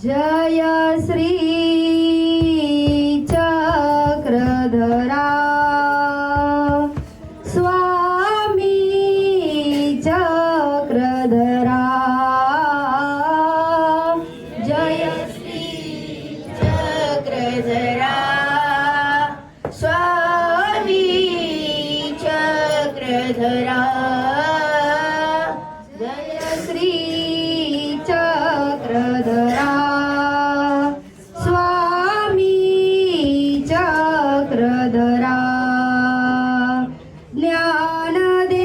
जय श्री चक्रधरा स्वामी चक्रधरा जय श्री चक्रधरा स्वामी चक्रधरा जय श्री चक्रधरा स्वामी चक्रधरा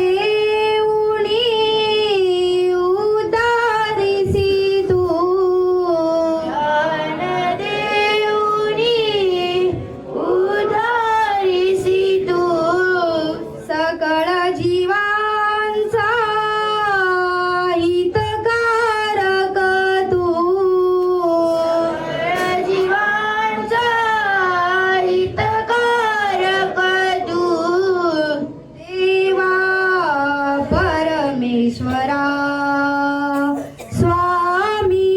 ज्ञानदेवुनी उदारिसी तू ज्ञानदेवुनी उदारिसी तू सकळ जीवांचा हितकारक तू जीवांचा हितकारक तू देवा परमेश्वरा स्वामी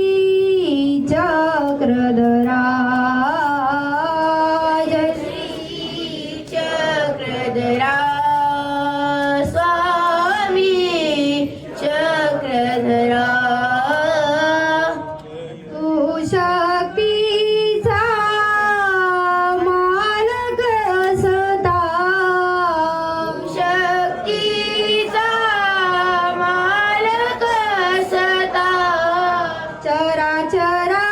चक्रधरा जय श्री चक्रधरा स्वामी चक्रधरा तू शक्तीचा मालक असता शक्तीचा मालक असता चराचरावर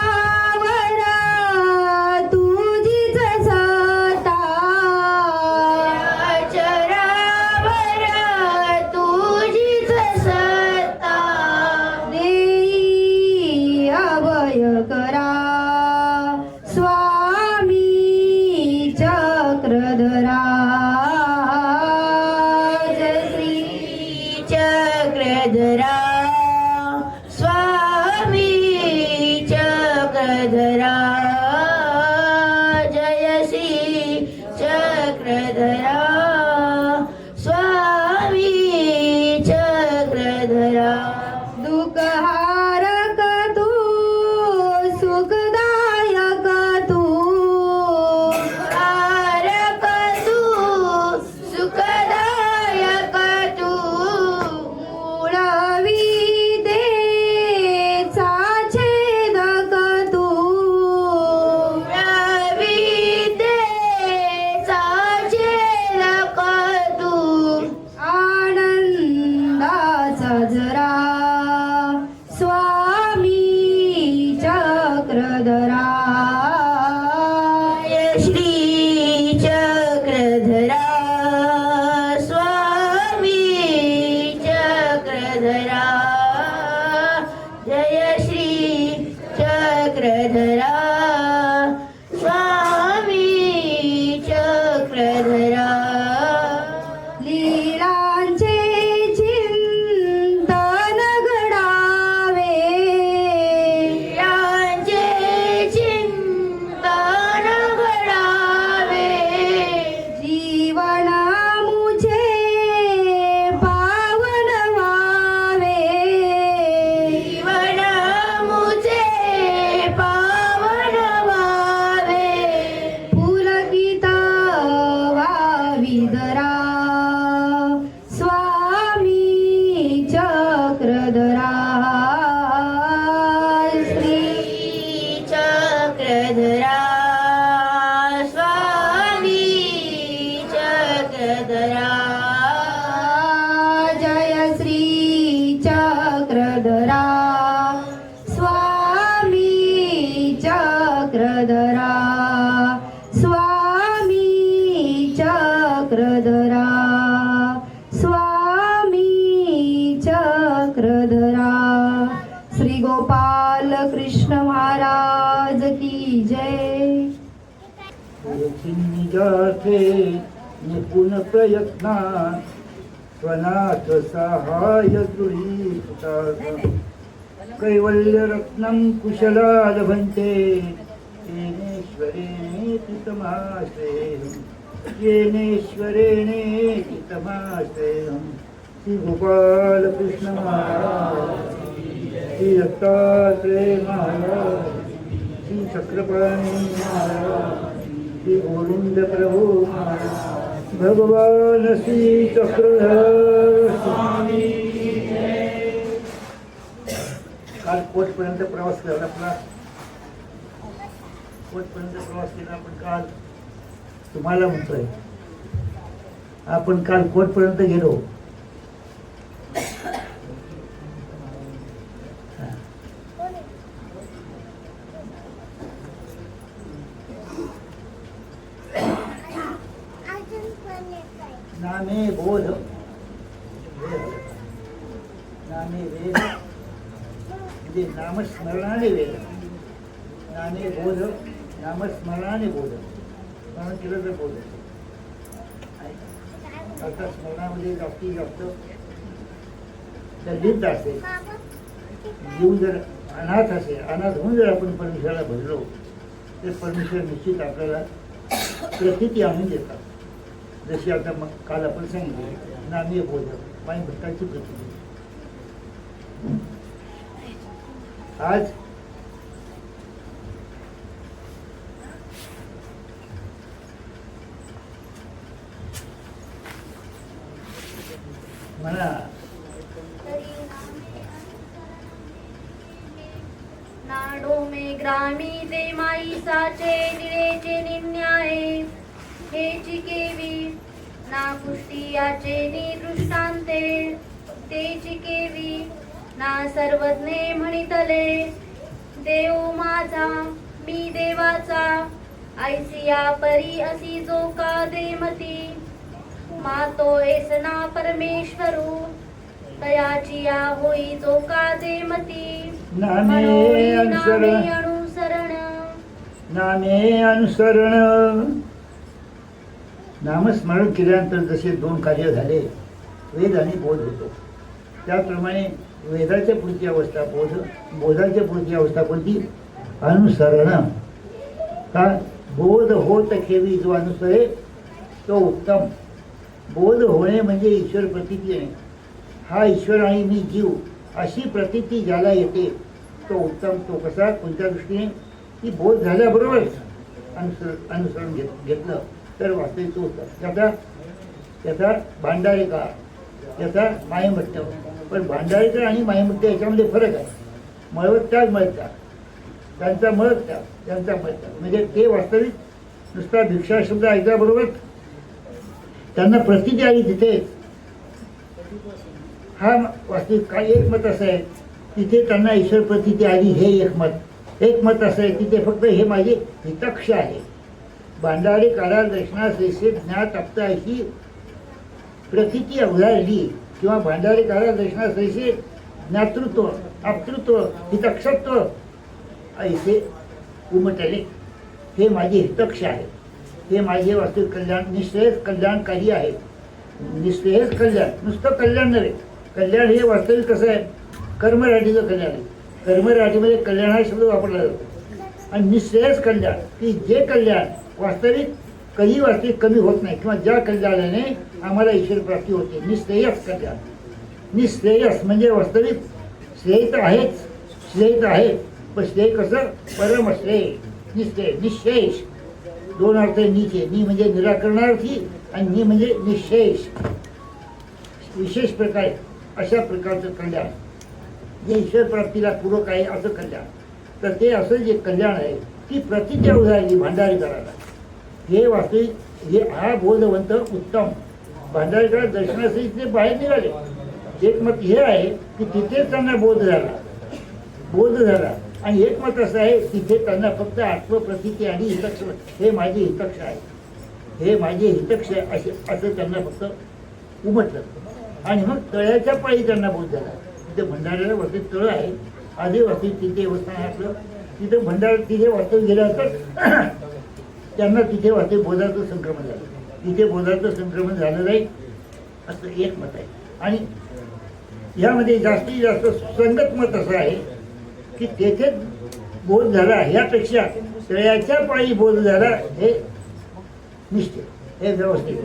तुझीच सत्ता चरावर तुझीच सत्ता देई अभय करा स्वामी चक्रधरा जय श्री चक्रधरा स्वामी चक्रधरा जय श्री चक्रधरा स्वामी चक्रधरा दुःखहारक तू सुखदायक तू हारक तू सुखदायक तू मूळविद्येचा छेदक तू मूळविद्येचा छेदक तू आनंदाचा जरा स्वामी चक्रधरा जय श्री चक्रधरा स्वामी चक्रधरा जय श्री चक्रधरा स्वामी चक्रधरा लीलांचे चिंतन घडावे लीलांचे चिंतन घडावे जीवन मुझे पावन व्हावे जीवन मुझे पावन व्हावे पुलकित वाविदरा स्वामी चक्रधरा श्री चक्रधरा स्वामी चक्रधरा जय श्री चक्रधरा स्वामी चक्रधरा स्वामी चक्रधरा स्वामी चक्रधरा श्री गोपाल कृष्ण महाराज की जय जाते निपुण प्रयत्ना स्वनाथ सहाय गृहीता कैवल्य रत्नं कुशला लभन्ते येनेश्वरेणेति तमाश्रयेऽहम् येनेश्वरेणेति तमाश्रयेऽहम् श्री गोपाल कृष्ण महाराज श्री दत्तात्रेय महाराज चक्रपाणी श्री गोविंद प्रभु भगवान श्री चक्रधर स्वामी. काल कोटपर्यंत प्रवास केला आपला. कोटपर्यंत प्रवास केला आपण काल. तुम्हाला म्हणतोय आपण काल कोटपर्यंत गेलो. नामे बोध नामे वेद म्हणजे नामस्मरणाने वेद. नामे बोध नामस्मरणाने बोध. स्मरण केलं तर बोध. आता स्मरणामध्ये जास्तीत जास्त लिप्त असेल. जीव जर अनाथ असेल, अनाथ होऊन जर आपण परमेश्वराला भजलो तर परमेश्वर निश्चित आपल्याला प्रतीती आणून देतात. जशी आता मग काल आपण सांगितले नामे बोध माई भक्ताची प्रती. आज म्हणा नाडो मे ग्रामी ते माईसाचे निळेचे निन्याये हे चिकेवी ना कुष्टियाचे निदृष्टांते ते चिकेवी ना सर्वज्ञे म्हणितले देव माझा मी देवाचा ऐसिया परी असी जो का देमती मातो एसना परमेश्वरू तयाची या होई जो का देमती नामे अनुसरण अनुसरण नामे अनुसरण. नामस्मरण केल्यानंतर जसे दोन कार्य झाले, वेद आणि बोध होतो, त्याप्रमाणे वेदाच्या पुढची अवस्था बोध, बोधाच्या पुढची अवस्था कोणती? अनुसरण. का बोध होत ठेवी जो अनुसरे तो उत्तम. बोध होणे म्हणजे ईश्वर प्रतीती आहे. हा ईश्वर आणि मी जीव अशी प्रतीती ज्याला येते तो उत्तम. तो कसा? कोणत्या दृष्टीने? की बोध झाल्याबरोबरच अनुसरण घेतलं तर वास्तविक तो होतं. त्याचा भांडारिका, त्याचा मायमट्ट. पण भांडारिका आणि मायमट्ट याच्यामध्ये फरक आहे. मळवत्याग मळत्याग, त्यांचा मळत्याग, त्यांचा मळत्याग. म्हणजे ते वास्तविक नुसता भिक्षा शब्द ऐकल्याबरोबर त्यांना प्रतीती आली तिथे. हा वास्तविक काय एक मत असं आहे तिथे त्यांना ईश्वर प्रतीती आली, हे एक मत. एक मत असं आहे तिथे फक्त हे माझे हितक्ष आहे. भांडारी काळा दर्शना श्रेष्ठ ज्ञात अप्त अशी प्रतीती उधारली किंवा भांडारी काळा दर्शना श्रेष्ठ ज्ञातृत्व, अप्तृत्व, हितक्षत्व ऐसे उमटले. हे माझे हितक्ष आहे, हे माझे वास्तविक कल्याण, निश्रेयस कल्याणकारी आहे. निश्रेयस कल्याण, नुसतं कल्याण नव्हे. कल्याण हे वास्तविक कसं आहे? कर्मराठीचं कल्याण आहे. कर्मराठीमध्ये कल्याण हा शब्द वापरला जातो. आणि निश्रेयस कल्याण की जे कल्याण वास्तविक कधी वास्तविक कमी होत नाही किंवा ज्या कल्याणाने आम्हाला ईश्वर प्राप्ती होते. निश्रेयस कल्याण. निश्रेयस म्हणजे वास्तविक श्रेय तर आहेच, श्रेय तर आहे, पण श्रेय कसं? परमश्रेय. निश्रेय, निशेष. दोन अर्थ आहे नीचे. नी म्हणजे निराकरणार्थी आणि नी म्हणजे निशेष, विशेष प्रकारे. अशा प्रकारचं कल्याण जे ईश्वर प्राप्तीला पूरक आहे असं कल्याण. तर ते असं जे कल्याण आहे ती प्रतिज्ञा उधारली भांडारी करायला. हे वास्तविक हे हा बोधवंत उत्तम. भांडारीकडे दर्शनासाठी ते बाहेर निघाले. एक मत हे आहे की तिथेच त्यांना बोध झाला, बोध झाला. आणि एक मत असं आहे तिथे त्यांना फक्त आत्मप्रतीती आणि हितक्ष, हे माझे हितक्ष आहे, हे माझे हितक्ष आहे असं त्यांना फक्त उमटलं. आणि मग तळ्याच्या पायी त्यांना बोध झाला. तिथे भंडाऱ्याला वरती तळ आहे, आदिवासी तिथे देवस्थान आहे आपलं. तिथे भंडारा तिथे वास्तव गेल्यानंतर त्यांना तिथे वास्तविक बोधाचं संक्रमण झालं. तिथे बोधाचं संक्रमण झालं नाही असं एक मत आहे. आणि यामध्ये जास्तीत जास्त सुसंगत मत असं आहे की तेथे बोध झाला ह्यापेक्षा तळ्याच्या पायी बोध झाला हे निश्चित, हे व्यवस्थित.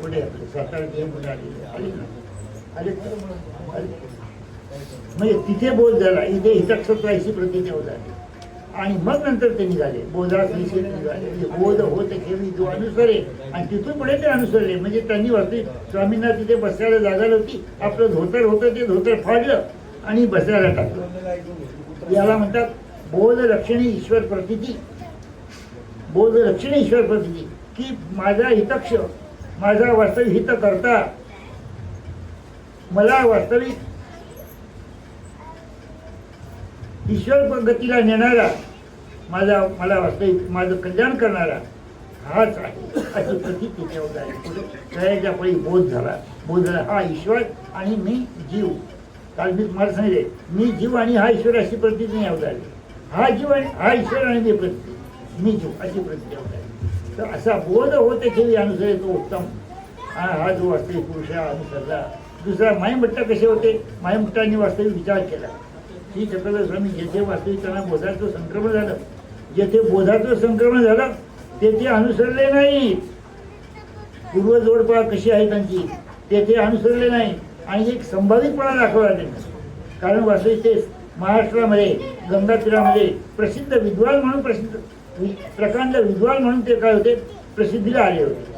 पुढे आपले सातारा पुढे आले म्हणजे तिथे बोध झाला, इथे हितक्षत्वाची प्रतिज्ञा झाली. आणि मग नंतर ते निघाले बोधास विषय निघाले. म्हणजे बोध होत ठेवी जो अनुसरे, आणि तिथून पुढे ते अनुसरले. म्हणजे त्यांनी वरती स्वामींना तिथे बसायला जागा नव्हती, आपलं धोतर होतं ते धोतर फाडलं आणि बसायला टाकलं. याला म्हणतात बोध लक्षणी ईश्वर प्रतीती. बोध लक्षणी ईश्वर प्रतीती, की माझा हितक्ष, माझा वास्तविक हित करता, मला वास्तविक ईश्वर गतीला नेणारा, मला वास्तविक माझं कल्याण करणारा हाच आहे अशी प्रती तिथे कळायच्या पळी बोध झाला. बोध झाला हा ईश्वर आणि मी जीव. काल मी तुम्हाला सांगितले मी जीव आणि हा ईश्वर अशी प्रती नाही अवतारली. हा जीव आणि हा ईश्वर आणि मी जीव अशी प्रती अवतारली. तर असा बोध होते ठेवी अनुसरे तो उत्तम. हा जो वास्तविक पुरुष अनुसरला. दुसरा माईमट्टा कसे होते, माईमट्टांनी वास्तविक विचार केला. श्री चक्रधर स्वामी जेथे वास्तविक त्यांना बोधाचं संक्रमण झालं, जेथे बोधाचं संक्रमण झालं तेथे अनुसरले नाही. पूर्वजोडपा कशी आहे त्यांची, तेथे अनुसरले नाही आणि एक संभावितपणा दाखवला त्यांनी. कारण वास्तविक ते महाराष्ट्रामध्ये गंगा तीरामध्ये प्रसिद्ध विद्वान म्हणून प्रकांड विद्वान म्हणून ते काय होते, प्रसिद्धीला आले होते.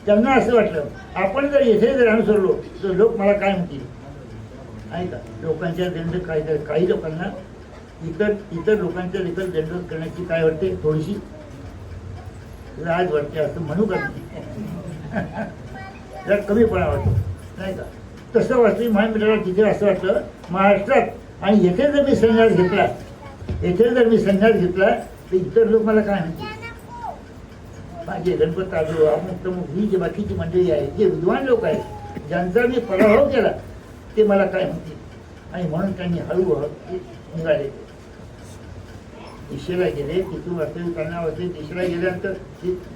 त्यांना असं वाटलं आपण जर येथे जर अनुसरलो तर लोक मला काय म्हणतील. आहे का लोकांच्या दंड काय, काही लोकांना इतर लोकांच्या देखील दंड करण्याची काय वाटते, थोडीशी लाज वाटते असं म्हणू का. जरा कमीपणा वाटतो नाही का. तसं वास्तविक महामित्राला तिथे असं वाटलं महाराष्ट्रात आणि येथे जर मी संन्यास घेतला, तर इतर लोक मला काय म्हणतील. माझे गणपत आजो अमुक तमुक ही जी बाकीची मंडळी आहे, जे विद्वान लोक आहेत ज्यांचा मी पराभव केला ते मला काय म्हणतील. आणि म्हणून त्यांनी हळूहळू निघाले. दिशेला गेले, तिथून वास्तविक कारणावरती दिशेला गेल्यानंतर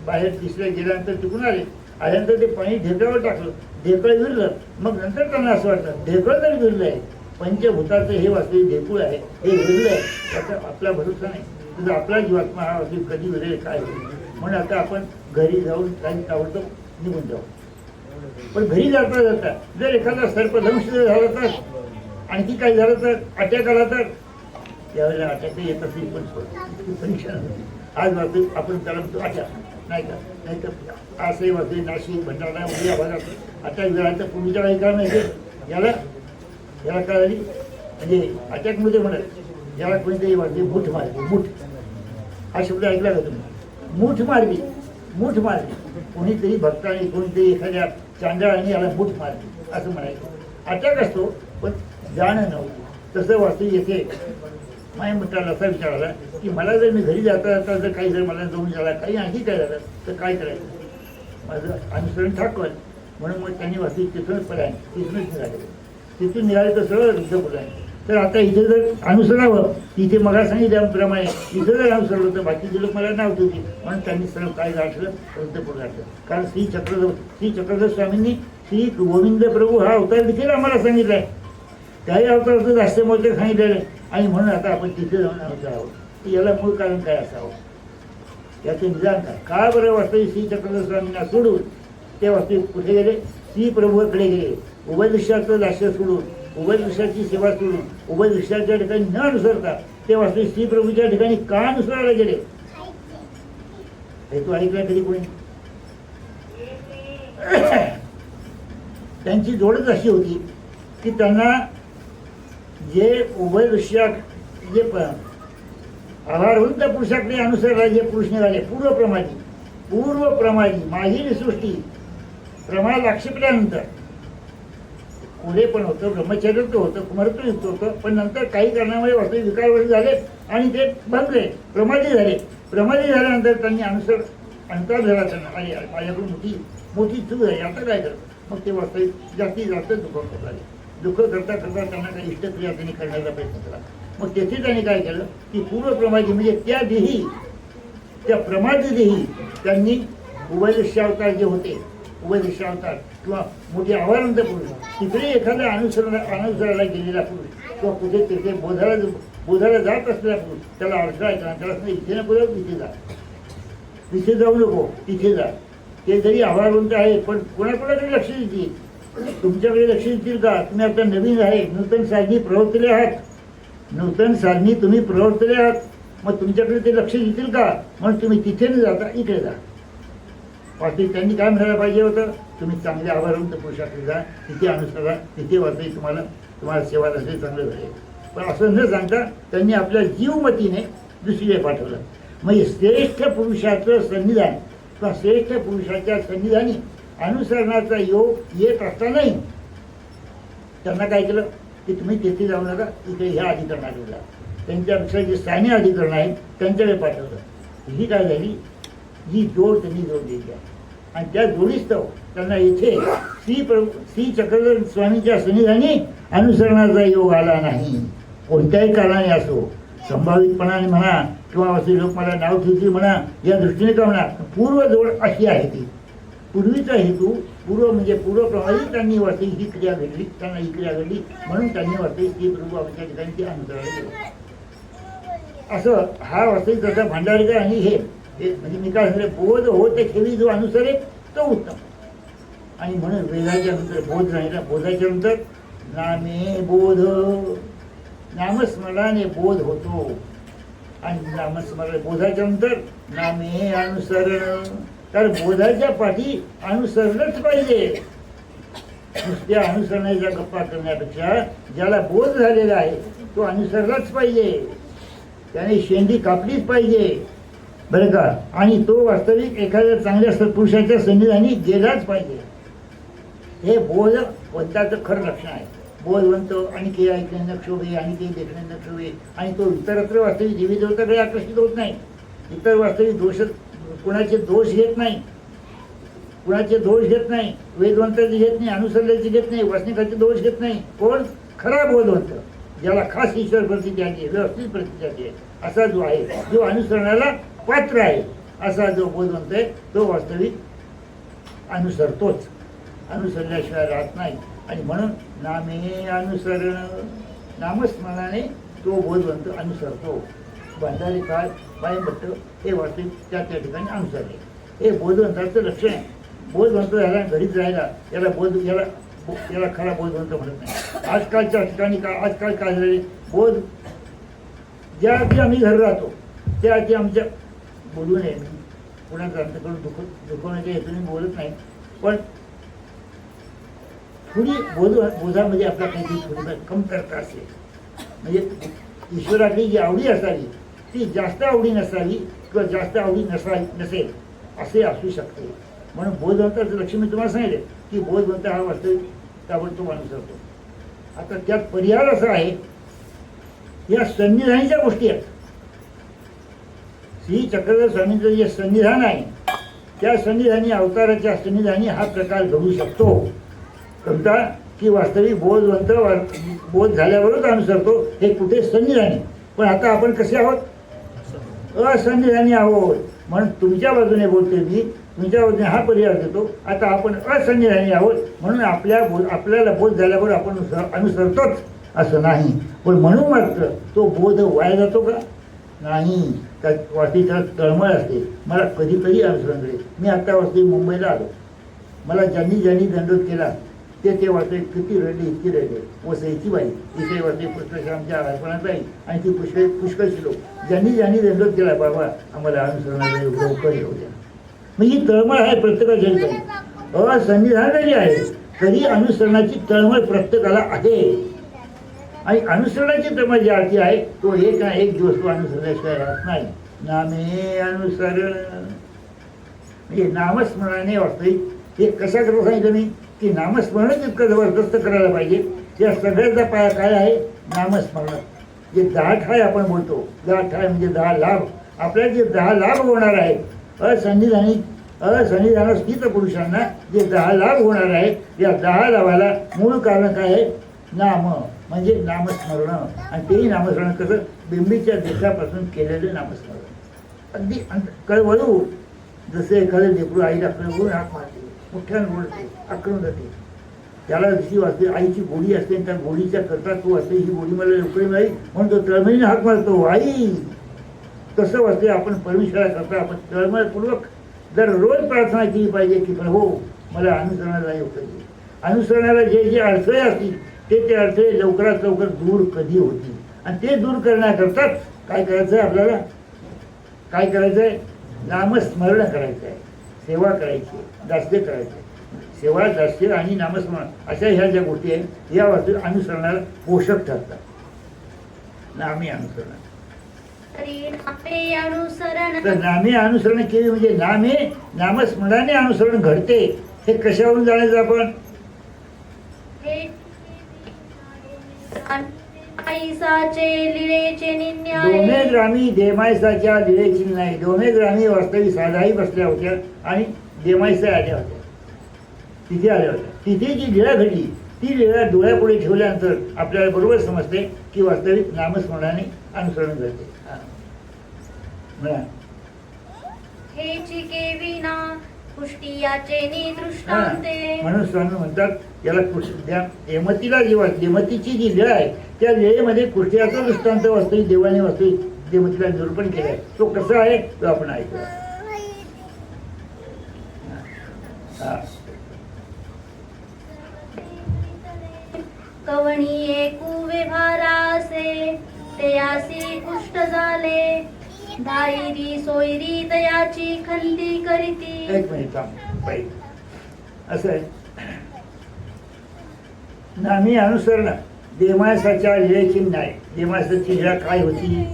बाहेर दिशेला गेल्यानंतर तिकडून आल्यानंतर ते पाणी ढेकळावर टाकलं, ढेकळ विरलं. मग नंतर त्यांना असं वाटलं ढेकळ तर विरलं आहे, पंचभूताचं हे वास्तविक ढेकूळ आहे, हे विरलं आहे, त्याचा आपला भरोसा नाही. तुझं आपला जीवात्मा हा वास्तविक कधी विरेल काय होईल. म्हणून आता आपण घरी जाऊन काही ताबडतोब निघून जाऊ. पण घरी जाता जर एखादा सर्पदंश झाला तर, आणखी काय झालं तर, अटॅक आला तर, यावेळेला अटॅक येत असेल पण परीक्षा आज वाचून आपण त्याला म्हणतो अटॅक नाही का. नाही तर असंही वाचून नाशिक भंडारा वगैरे या भागात अटॅक झाला तर पूर्वीच्या काही कारण नाही. याला काय झाली म्हणजे अटॅकमध्ये म्हणत याला कोणीतरी वाटते मूठ मारली. मूठ हा शब्द ऐकला का तुम्ही. मूठ मारली कोणीतरी भक्ताने कोणीतरी एखाद्या चांदळाने याला मूठ मारली असं म्हणायचं. अटॅक असतो पण जाणं नव्हतं. तसं वास्तू येथे माझ्या मित्राला असा विचार आला की मला जर मी घरी जाता जर काही जर मला जाऊन झाला काही आणखी काय झालं तर काय करायचं, माझं अनुसरण ठाकवल. म्हणून मग त्यांनी वास्तू तिथूनच पर्याय तिथूनच निघाले. तिथून निघाले तर सरळ रुद्रपूर आहे. तर आता इथे जर अनुसरावं तिथे मला सांगितल्याप्रमाणे इथं जर अनुसरलं तर बाकीचे लोक मला नाव ठेवतील. म्हणून त्यांनी सरळ काय गाठलं रुद्रपूर गाठलं. कारण श्री चक्रधर स्वामींनी श्री गोविंद प्रभू हा अवतार देखील आम्हाला सांगितला आहे. त्याही अवताराचं जास्त मोठं सांगितलेलं आहे. आणि म्हणून आता आपण तिथे जाऊन अनुसरावं. याला मूळ कारण काय असावं, याचं निदान काय. का बरं वास्तविक श्री चक्रधर स्वामींना सोडून ते वास्तविक कुठे गेले, श्री प्रभूकडे गेले. उभय दृश्याचं दास्य सोडून, उभय दृश्याची सेवा सोडून, उभय दृश्याच्या ठिकाणी न अनुसरता ते वास्तविक श्री प्रभूच्या ठिकाणी का अनुसरायला गेले हे तू ऐकला तरी कोणी. त्यांची जोडच अशी होती की त्यांना जे उभय दृश्या जे आहारवंत पुरुषाकडे अनुसरायला जे पुरुष निघाले पूर्वप्रमादी मागील सृष्टी प्रमाद आक्षेपल्यानंतर पुढे पण होतं, ब्रह्मचर्यत्व होतं, कुमारत्वयुक्त होतं. पण नंतर काही कारणामुळे वास्तविक विकारवरी झाले आणि ते बंदले, प्रमादी झाल्यानंतर त्यांनी अंतर झाला. त्यांना माझ्याकडून मोठी चूक झाली, आता काय करत. मग ते वास्तविक जास्तीत जास्त दुःख करत आले. दुःख करता त्यांना काही इष्टक्रिया त्यांनी करण्याचा प्रयत्न केला. मग तेथे त्यांनी काय केलं की पूर्वप्रमादी म्हणजे त्या प्रमादी देही त्यांनी उभयदृश्यावतार जे होते, उभयदृश्यावतार किंवा मोठे आवारंत पुरुष, तिकडे एखाद्या अनुसरायला गेलेला पुरुष किंवा कुठे तिथे बोधायला जात असलेला पुरुष त्याला अडथळा ऐकला. त्याला इथे नको जाऊ, तिथे जाऊ नको, तिथे जा. ते जरी आवारवंत आहे पण कोणाकोणाकडे लक्ष देतील, तुमच्याकडे लक्ष देतील का. तुम्ही आता नवीन आहे, नूतन साधनी तुम्ही प्रवर्तले आहात. मग तुमच्याकडे ते लक्ष देतील का? म्हणून तुम्ही तिथे न जाता इकडे जा. वास्तविक त्यांनी काय म्हणायला पाहिजे होतं? तुम्ही चांगले आभारवंत पुरुषाकडे जा, तिथे अनुसरा, तिथे वास्तविक तुम्हाला सेवा असेल चांगलं झाले. पण असं न सांगता त्यांनी आपल्या जीवमतीने दुसरीकडे पाठवलं. म्हणजे श्रेष्ठ पुरुषाचं सन्निधान किंवा श्रेष्ठ पुरुषाच्या सन्निधानी अनुसरणाचा योग येत असतानाही त्यांना काय केलं की तुम्ही तिथे जाऊ नका, इकडे ह्या अधिकरणाकडे जा. त्यांच्यापेक्षा जे स्थानिक अधिकरण आहेत त्यांच्याकडे पाठवलं. ही काय झाली? ही जोड त्यांनी जोड दिली आहे. आणि त्या जोडीस्तव त्यांना इथे श्री चक्रधर स्वामींच्या सन्निधानी अनुसरणाचा योग आला नाही. कोणत्याही कारणाने असो, संभावितपणाने म्हणा किंवा असे लोक मला नाव ठेवतील म्हणा, या दृष्टीने का म्हणा, पूर्व जोड अशी आहे ती. पूर्वीचा हेतू म्हणजे पूर्वप्रमाणे त्यांनी वास्तविक ही क्रिया घडली, त्यांना ही क्रिया घडली म्हणून त्यांनी वास्तविक श्री प्रभू आपल्या ठिकाणी ते अनुसरण केलं. असं हा वास्तविक जसा भांडारीकर आणि हे म्हणजे मी काय सांगितलं, बोध होते ठेवी जो अनुसरे तो उत्तम. आणि म्हणून वेदाच्या नंतर बोध राहिला. बोधाच्या नंतर नामे बोध, नामस्मरणाने बोध होतो. आणि नामस्मरण बोधाच्या नंतर नामे अनुसरण. कारण बोधाच्या पाठी अनुसरणच पाहिजे. नुसत्या अनुसरणाच्या गप्पा करण्यापेक्षा ज्याला बोध झालेला आहे तो अनुसरलाच पाहिजे. त्याने शेंडी कापलीच पाहिजे, बरं का. आणि तो वास्तविक एखाद्या चांगल्या सत्पुरुषाच्या सन्निधानी गेलाच पाहिजे. हे बोधवंताचं खरं लक्षण आहे. बोधवंत आणि ते ऐकणे नक्षोभे आणि ते देखणे नक्षोभे. आणि तो इतरत्र वास्तविक देवी देवताकडे आकर्षित होत नाही. इतर वास्तविक कुणाचे दोष घेत नाही, कुणाचे दोष घेत नाही, वेदवंताचे घेत नाही, अनुसरल्याचे घेत नाही, वासनिकाचे दोष घेत नाही. कोण? खरा बोधवंत, ज्याला खास ईश्वर प्रतिती आहे, व्यवस्थित प्रतिती आहे, असा जो आहे, जो अनुसरणाला पात्र आहे, असा जो बोधवंत आहे तो वास्तविक अनुसरतोच. अनुसरल्याशिवाय राहत नाही. आणि म्हणून नामे अनुसरण, नामस्मरणाने तो बोधवंत अनुसरतो. भांडारी काळ पायभट्ट हे वास्तविक त्या ठिकाणी अनुसरले. हे बोधवंताचं लक्षण आहे. बोधवंत याला घरीच राहिला, याला खरा बोधवंत म्हणत नाही. आजकालच्या ठिकाणी आजकाल काय झाले, बोध ज्या आधी आम्ही घर राहतो त्या आधी आमच्या बोलू नये, मी कुणाचं आमच्याकडून दुखवण्याच्या हेतूने बोलत नाही, पण थोडी बोधामध्ये आपला काहीतरी थोडीफार कमतरता असेल. म्हणजे ईश्वराची जी आवडी असावी ती जास्त आवडी नसावी किंवा जास्त आवडी नसेल असे असू शकते. म्हणून बोधवंताचं लक्ष मी तुम्हाला सांगितले की बोधवंत हा वास्तविक ताबडतोब अनुसरतो. आता त्यात पर्याय असा आहे, या सन्निधानीच्या गोष्टी आहेत. श्री चक्रधर स्वामींचं जे सन्निधान आहे त्या सन्निधानी, अवताराच्या सन्निधानी हा प्रकार घडू शकतो. कोणता? की वास्तविक बोधवंत बोध झाल्यावरच अनुसरतो, हे कुठे? सन्निधानी. पण आता आपण कसे आहोत? असन्निधानी आहोत. म्हणून तुमच्या बाजूने बोलते मी, तुमच्या बाजूने हा पर्याय देतो. आता आपण असन्निधानी आहोत म्हणून आपल्याला बोध झाल्यावर आपण अनुसरतोच असं नाही. पण म्हणून मात्र तो बोध वाया जातो का? नाही. त्या वाटीचा तळमळ असते. मला कधी कधी अनुसरण करेल. मी आता वाजता मुंबईला आलो, मला ज्यांनी दंडोत केला ते वाचते किती रडले, इतकी रडले. वसईची बाई, इथे वाचते पुष्कळश्यामच्या अर्पणात बाई आणि ती पुष्कळशी लोक ज्यांनी दंडोत केला, बाबा आम्हाला अनुसरणाला लवकर येऊ द्या. म्हणजे ही तळमळ आहे प्रत्येकाच्या ठिकाणी. असन्निधान जरी आहे तरी अनुसरणाची तळमळ प्रत्येकाला आहे. आणि अनुसरणाची तळमळ जी अर्थी आहे तो एक ना एक दिवस तो अनुसरल्याशिवाय राहत नाही. नामे अनुसरण म्हणजे नामस्मरणाने वास्तविक हे कशा करता सांगितलं मी की नामस्मरणच इतकं जबरदस्त करायला पाहिजे. त्या सगळ्याचा पाया काय आहे? नामस्मरण. जे 10 ठाय आपण बोलतो, 10 ठाय म्हणजे 10 लाभ. आपल्याला जे 10 लाभ होणार आहे असन्निधान स्थित पुरुषांना जे 10 लाभ होणार आहे, या 10 लाभाला मूळ कारण काय आहे? नाम म्हणजे नामस्मरण. आणि तेही नामस्मरण कसं? बिंबीच्या देशापासून केलेलं नामस्मरण. अगदी कळवळू जसे एखादं लेकरू आईला कळवळून हाक मारते, मोठ्यानं ओरडते, आक्रमण जाते, त्याला जशी वाचते आईची गोडी असते, त्या गोडीच्या करता तू असते, ही गोडी मला लवकर मिळाली म्हणून तो तळमळीने हाक मारतो, आई. तसं वाचते आपण परमेश्वराकरता आपण तळमळपूर्वक दररोज प्रार्थना केली पाहिजे की प्रभू मला अनुसरणाला योग पाहिजे. अनुसरणाला जे जे अडथळे असतील ते अडथळे लवकरात लवकर दूर कधी होतील. आणि ते दूर करण्याकरताच काय करायचं आहे आपल्याला? काय करायचं आहे? नामस्मरण करायचं आहे, सेवा करायची, दास्य करायचं. सेवा, दास्य आणि नामस्मरण अशा ह्या ज्या गोष्टी आहेत या वस्तू अनुसरणाला पोषक ठरतात. नामी अनुसरण. तरी नामे अनुसरण तर नामे अनुसरण केली म्हणजे नामस्मरणाने अनुसरण घडते. हे कशावरून जाणायचं आपण? हे आईसाचे लिळेचे निन्याय दोन्ही ग्रामी देमायसाच्या लिळेची नाही. दोन्ही ग्रामी वास्तविक साधाही बसल्या होत्या आणि देमायसा आल्या होत्या, तिथे आल्या होत्या. तिथे जी लीळा घडली ती लीळा डोळ्यापुढे ठेवल्यानंतर आपल्याला बरोबर समजते की वास्तविक नामस्मरणाने अनुसरण करते. म्हणा. हे चिकेविना पुष्टियाचे हा. निदृष्टांते म्हणून स्वामी म्हणतात याला देमतीला जेव्हा देमतीची जी लीळा आहे त्या लीळेमध्ये कुष्टियाचा दृष्टांत वास्तविक देवाने वास्तविक देमतीला निरूपण केलाय. तो कसा आहे तो आपण ऐकू. हा. कवणी एकू व्यवहारासे तयासी कुष्ट झाले दायरी सोयरी तयाची खंती करीती. एक मिनिट थांब बाई. असं आहे नामी अनुसरण देमासाच्या लीळेची नाही. देमासाची लीळा काय होती?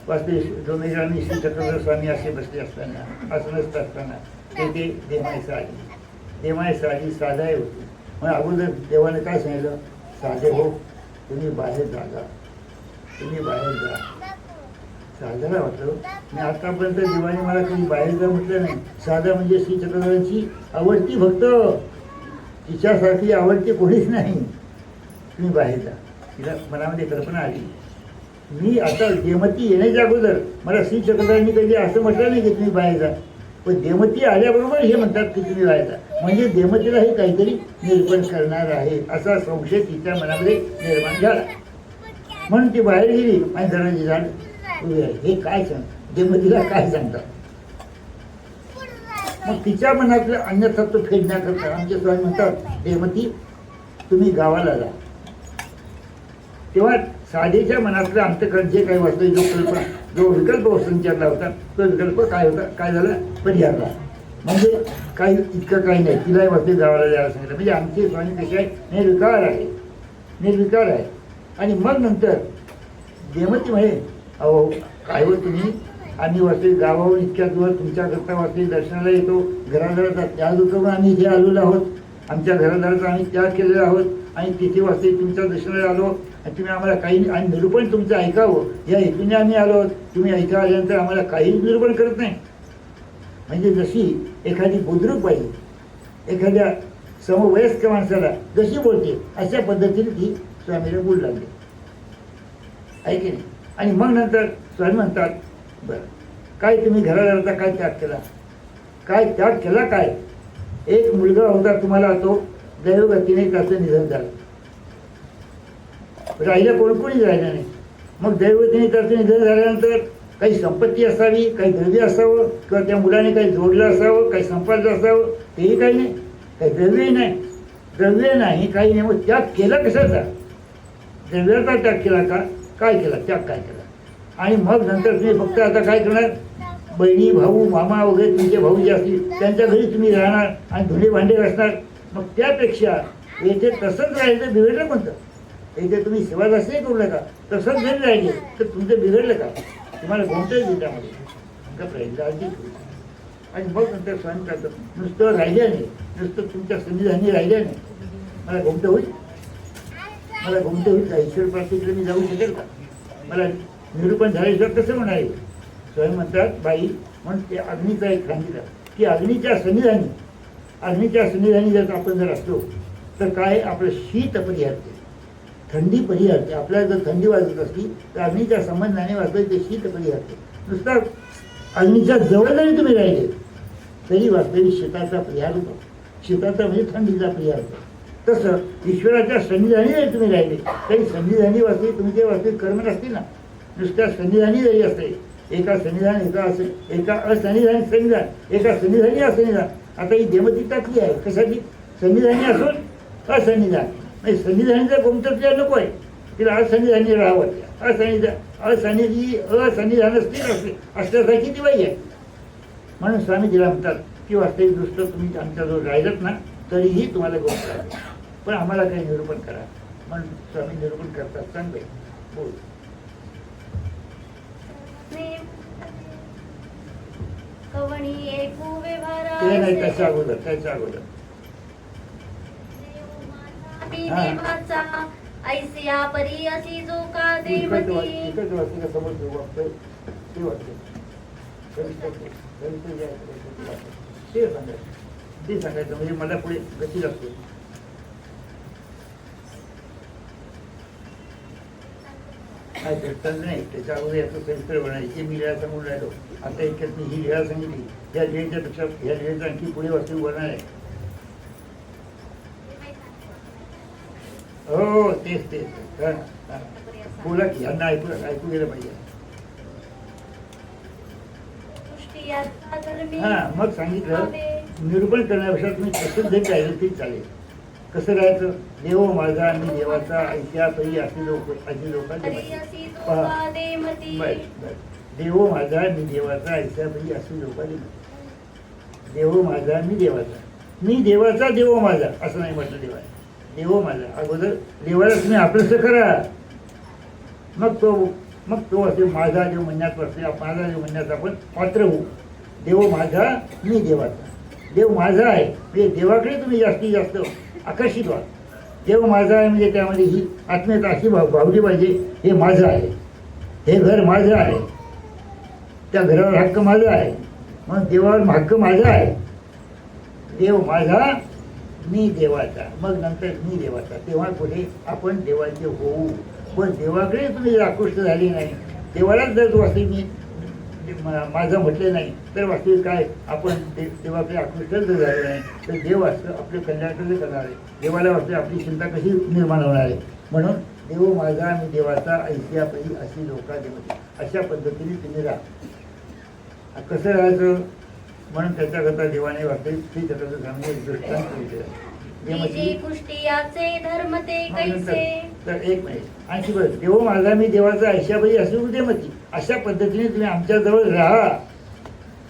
वास्तविक डोमेग्रामी श्री चक्रधर स्वामी असे बसले असताना असं नसत असताना ते देमायसा आली. देमायसा आली साधाय होती. मग अगोदर देवाने काय सांगितलं? साधे हो, तुम्ही बाहेर जागा, तुम्ही बाहेर जा. साधाला वाटलं मी आतापर्यंत देवाने मला कधी बाहेर जा म्हटलं नाही. साधा म्हणजे श्री चक्रधरांची आवडती भक्त, तिच्यासारखी आवडती कोणीच नाही. तुम्ही बाहेर जा. तिला मनामध्ये कल्पना आली मी आता देमती येण्याच्या अगोदर मला श्री चक्रधरांनी कधी असं म्हटलं नाही की तुम्ही बाहेर जा. पण देमती आल्याबरोबर हे म्हणतात की तुम्ही बाहेर जा. म्हणजे देमतीला हे काहीतरी निरूपण करणार आहे असा संशय तिच्या मनामध्ये निर्माण झाला. म्हणून ती बाहेर गेली आणि दरवाजे झाड उभी आहे. हे काय सांग देमतीला काय सांगतात? मग तिच्या मनातलं अन्यथत्व फेडण्याकरता आमचे स्वामी म्हणतात देमती तुम्ही गावाला जा. तेव्हा साधेच्या मनातलं अंतकरण जे काही वाचतं जो विकल्प संचारला होता तो विकल्प काय होता? काय झाला? परिहारला. म्हणजे काही इतकं काही नाही. तिलाही वाचते गावाला जायला सांगितलं. म्हणजे आमचे स्वामी कसे आहे? निर्विकार आहे, निर्विकार आहे. आणि मग नंतर देमती म्हणे अहो काय हो तुम्ही, आम्ही वाचते गावाहून इतक्या दूर तुमच्याकरता वाचते दर्शनाला येतो. घरादाराचा त्याग होतो पण आम्ही इथे आलेलो आहोत. आमच्या घरादाराचा आम्ही त्याग केलेला आहोत आणि तिथे वाचते तुमच्या दर्शनाला आलो. तुम्ही आम्हाला काही आणि निरूपण तुमचं ऐकावं या हेतूने आम्ही आलो आहोत. तुम्ही ऐका आल्यानंतर आम्हाला काहीच निरूपण करत नाही. म्हणजे जशी एखादी बुद्रुक बाई एखाद्या समवयस्क माणसाला जशी बोलते अशा पद्धतीने ती स्वामीला बोलू लागली आहे की नाही. आणि मग नंतर स्वामी म्हणतात बरं काय तुम्ही घरादाराचा काय त्याग केला? काय त्याग केला? काय एक मुलगा होता तुम्हाला, तो दैवगतीने त्याचं निधन झालं. राहिलं कोणीच राहिलं नाही. मग दैवगतीने त्याचं निधन झाल्यानंतर काही संपत्ती असावी, काही द्रव्य असावं किंवा त्या मुलाने काही जोडलं असावं, काही संपादन असावं, तेही काही नाही. काही द्रव्यही नाही, द्रव्य नाही, काही नाही. मग त्याग केला कशाचा? द्रव्याचा त्याग केला का? काय केला? त्याग काय केला? आणि मग नंतर तुम्ही फक्त आता काय करणार? बहिणी भाऊ मामा वगैरे तुमचे भाऊ जे असतील त्यांच्या घरी तुम्ही राहणार आणि धुणे भांडे असणार. मग त्यापेक्षा येथे तसंच राहायचं बिघडलं कोणतं? इथे तुम्ही सेवादासही करू नका, तसंच जरी राहिले तर तुमचं बिघडलं का? तुम्हाला कोणत्याही दिवसामध्ये का प्रयत्न. आणि मग नंतर स्वामी करतात नुसतं राहिल्याने, नुसतं तुमच्या सन्निधानी राहिल्याने मला घुमतं होईल, मला घुमतं होईल का? ईश्वर प्राप्तीकडे मी जाऊ शकेल का? मला निरूपण झाल्याशिवाय कसं म्हणाले? स्वामी म्हणतात बाई म्हणून ते अग्नीचा एक सांगितलं की अग्नीच्या सन्निधानी जर आपण जर असलो तर काय आपलं शीत परिहारते, थंडी परिहारते. आपल्याला जर थंडी वाजत असली तर अग्नीच्या संबंधाने वाजत ते शीत परिहारते. नुसतं अग्नीच्या जवळ जरी तुम्ही राहिले तरी वास्तविक शीताचा परिहार होतो. शीताचा म्हणजे थंडीचा परिहार होतो. तसं ईश्वराच्या सन्निधानी जरी तुम्ही राहिले तरी सन्निधानी वास्तविक तुमचे वास्तविक कर्म नसतील ना. नुसत्या सन्निधानी जरी असते, एका सन्निधान एका असेल, एका असन्निधानी सन्निधान, एका सन्निधानी असन्निधान. आता ही देवती टाकली आहे कशाची? सन्निधानी असून असन्निधान. म्हणजे सन्निधानीचा गोमतत्व नको आहे, तिला असन्निधानी राहावं. असन्निधान असन्निधान असल्यासारखी ती बाई आहे. म्हणून स्वामी तिला म्हणतात की वास्तविक दृष्ट तुम्ही आमच्याजवळ राहिलत ना तरीही तुम्हाला गोष्ट आहे, पण आम्हाला काही निरूपण करा. म्हणून स्वामी निरूपण करतात. सांग बाई, बोल. कवणी एकू व्यवहारा ते नाही, त्याच्या अगोदर मी देवाचा ऐसिया परी असी जो का इकडचं देवती इकडचं वाचते का समोर घेऊ वाटतं ते वाटते ते सांगायचं, ते सांगायचं म्हणजे मला पुढे गती लागते. नाही भेटतात नाही, त्याच्या अगोदर याचं सविस्तर बनायचे. मी लिहा सांगून राहिलो, आता इतक्यात मी ही लिहा सांगितली. ह्या लिहायच्या पेक्षा ह्या लिहायचं आणखी पुढे वास्तविक वर्णन आहे. हो तेच हा, हा. बोला की यांना ऐकू गेलं पाहिजे. पुष्टियाचा धर्मी हा मग सांगितलं निरूपण करण्यापेक्षा तुम्ही तसंच जे राहिलं तेच चालेल. कसं राहायचं? देव माझा मी देवाचा ऐक्या परी अशी लोकांची परी असी जो का देवती देव माझा मी देवाचा ऐक्या परी अशी लोकांची. देव माझा मी देवाचा देव माझा असं नाही म्हटलं. देव माझा अगोदर देवाला तुम्ही आपलंसं करा, मग तो असे माझा देव म्हणण्यात माझा देव म्हणण्यात आपण पात्र होऊ. देव माझा मी देवाचा. देव माझा आहे म्हणजे देवाकडे तुम्ही जास्तीत जास्त आकर्षित व्हा. देव माझा आहे म्हणजे त्यामध्ये ही आत्मीयता अशी भावली पाहिजे, हे माझं आहे, हे घर माझं आहे, त्या घरावर हक्क माझा आहे, मग देवावर हक्क माझा आहे. देव माझा मी देवाचा, मग नंतर मी देवाचा. तेव्हा पुढे आपण देवाचे होऊ. पण देवाकडे तुम्ही जर आकृष्ट झाले नाही, देवालाच जर वास्तविक मी माझं म्हटले नाही, तर वास्तविक काय आपण देवाकडे आकृष्टच जर झाले नाही तर देव असं आपले कल्याण कसं करणार आहे? देवाला वास्तविक आपली चिंता कशी निर्माण होणार आहे? म्हणून देव माझा मी देवाचा ऐसिया परी अशी लोका देवती. अशा पद्धतीने तुम्ही राहा. कसं राहायचं? म्हणून त्याच्याकरता देवाने वास्तविक श्री चक्रचं सांगून दृष्टांत जी पुष्टियाचे धर्म ते कैसे. तर एक मिनिट आणखी बरं, देव माझा मी देवाचा ऐशाबाई अशी उद्यमती. अशा पद्धतीने तुम्ही आमच्या जवळ राहा.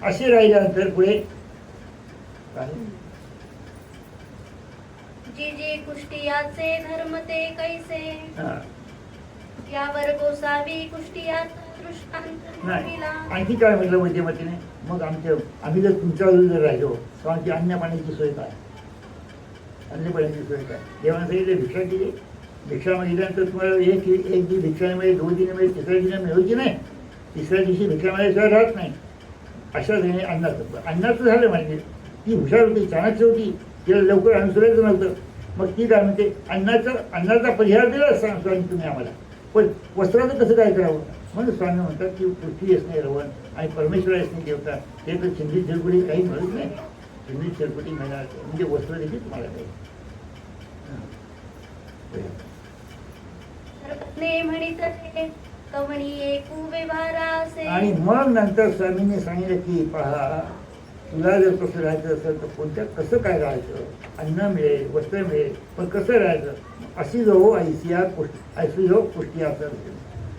असे राहिल्यानंतर पुढे जी कुष्टियाचे धर्म ते कैसे. यावर गोसावी कुष्टियाचा दृष्टांत नाही. दिला. आणखी काय म्हटलं बुद्धिमतीने? मग आम्ही जर तुमच्यावर जर राहिलो तर आमची अन्न पाण्याची सोय काय? अन्न पाण्याची सोय काय? देवाने सांगितलं भिक्षा केली. भिक्षा मागितल्यानंतर तुम्हाला एक दिवस भिक्षा मिळेल, 2 दिवशी मिळेल, तिसऱ्या दिवशी मिळवची नाही. तिसऱ्या दिवशी भिक्षा मिळाल्याशिवाय राहत नाही. अशा तऱ्हेने अन्नाचं झालं म्हणजे ती हुशार होती, चाणक्य होती, तिला लवकर अनुसरायचं नव्हतं. मग ती काय म्हणते, अन्नाचा परिहार दिला स्वामी तुम्ही आम्हाला, पण वस्त्राचं कसं काय करावं? म्हणून स्वामी म्हणतात की पृथ्वी असणे रवण आणि परमेश्वर असणे देवता. हे तर चिंतित चिरकुटी काही मिळत नाही. चिंतित चिरकुटी मिळणार म्हणजे वस्त्र देखील तुम्हाला काही. म्हणित कवणी एकू व्यवहारासे. आणि मग नंतर स्वामींनी सांगितलं की पहा, तुला जर कसं राहायचं असेल तर कसं काय राहायचं? अन्न मिळेल, वस्त्र मिळेल, पण कसं राहायचं? अशी जो ऐसी जो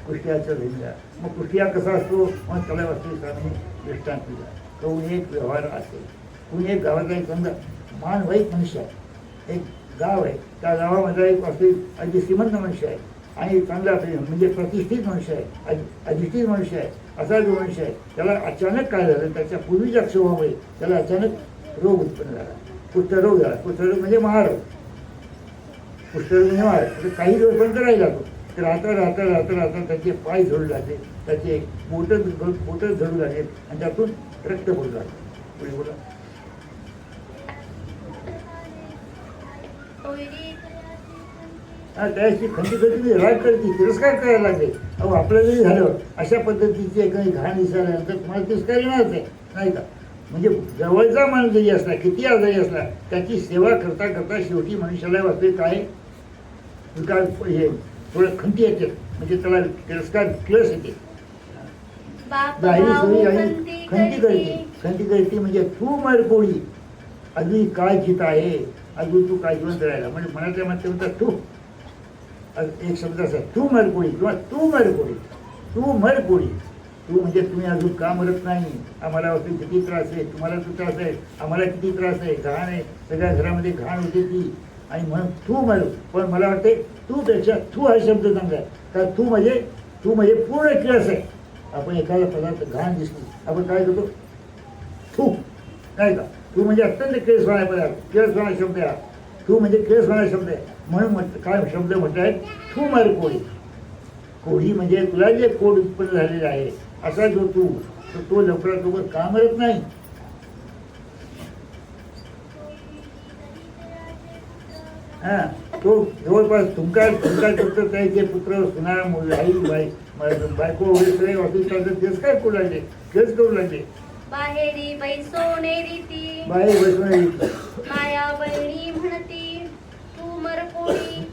कुष्टियाचा झेंडा. मग कुष्टिया कसा असतो? मग त्याला वास्तविक स्वामी दृष्टांत दिला. कवून एक व्यवहार असेल. कुणी एक गावाचा एक समजा मानवाईक मनुष्य आहे, एक गाव आहे, त्या गावामधला एक वास्तविक अगदी श्रीमंत मनुष्य आहे आणि चांगला म्हणजे प्रतिष्ठित मनुष्य आहे, अधिष्ठित मनुष्य आहे. असा जो मनुष्य आहे त्याला अचानक काय झालं? त्याच्या पूर्वीच्या क्षोभामुळे त्याला अचानक रोग उत्पन्न झाला. कुष्ठरोग झाला. कुष्ठरोग म्हणजे महारोग. कुष्ठरोग म्हणजे महारोग. काही दिवसपर्यंत राहिला तो. तर राहता त्याचे पाय झडू लागले, त्याचे बोटं झडू लागले आणि त्यातून रक्त बोलू लागलं. पुढे बोला. त्याची खंती राग करते, तिरस्कार करायला लागले. अहो आपलं जरी झालं अशा पद्धतीची एखादी घाण दिसायल्यानंतर तुम्हाला तिरस्कार येणारच आहे, नाही का? म्हणजे जवळचा माणूस जरी असला, किती आजारी असला, त्याची सेवा करता करता शेवटी मनुष्याला वाटते काय हे थोडं खंती येते, म्हणजे त्याला तिरस्कार क्लस येते. खंती करते म्हणजे तू मरकोळी अजून काय चित आहे, अजून तू काय जिवंत राहिला. म्हणजे मनातल्या मनात म्हणतात तू एक शब्द असा, तू मरकोळी किंवा तू मरकोळी. तू मर कोळी. तू म्हणजे तुम्ही अजून का मरत नाही. आम्हाला वाटतं किती त्रास आहे, तुम्हाला तू त्रास आहे, आम्हाला किती त्रास आहे, घाण आहे, सगळ्या घरामध्ये घाण होते ती. आणि म्हणून तू मर. पण मला वाटते तू पेक्षा तू हा शब्द चांगला आहे. कारण तू म्हणजे पूर्ण किळस आहे. आपण एखादा पदार्थ घाण दिसली आपण काय करतो, थू, नाही का. तू म्हणजे अत्यंत केळसवाणा पदार्थ, केळसवाणा शब्द आहे. तू म्हणजे केळसवाणा शब्द आहे. म्हणून काय शब्द म्हटलं आहे, तू मर कोळी. कोळी म्हणजे तुला जे कोड उत्पन्न झालेलं आहे असा जो तू, तो लवकरात लवकर का मरत नाही. हा, तो जवळपास तुमका फक्त त्याचे पुत्र सुना आई बायको वगैरे सगळे ऑफिस तेच काय करू लागले, तेच करू लागले. बाहेरी बैसोनेरी ती बाहेर बसवणे माया बहिणी म्हणती तू मर कोणी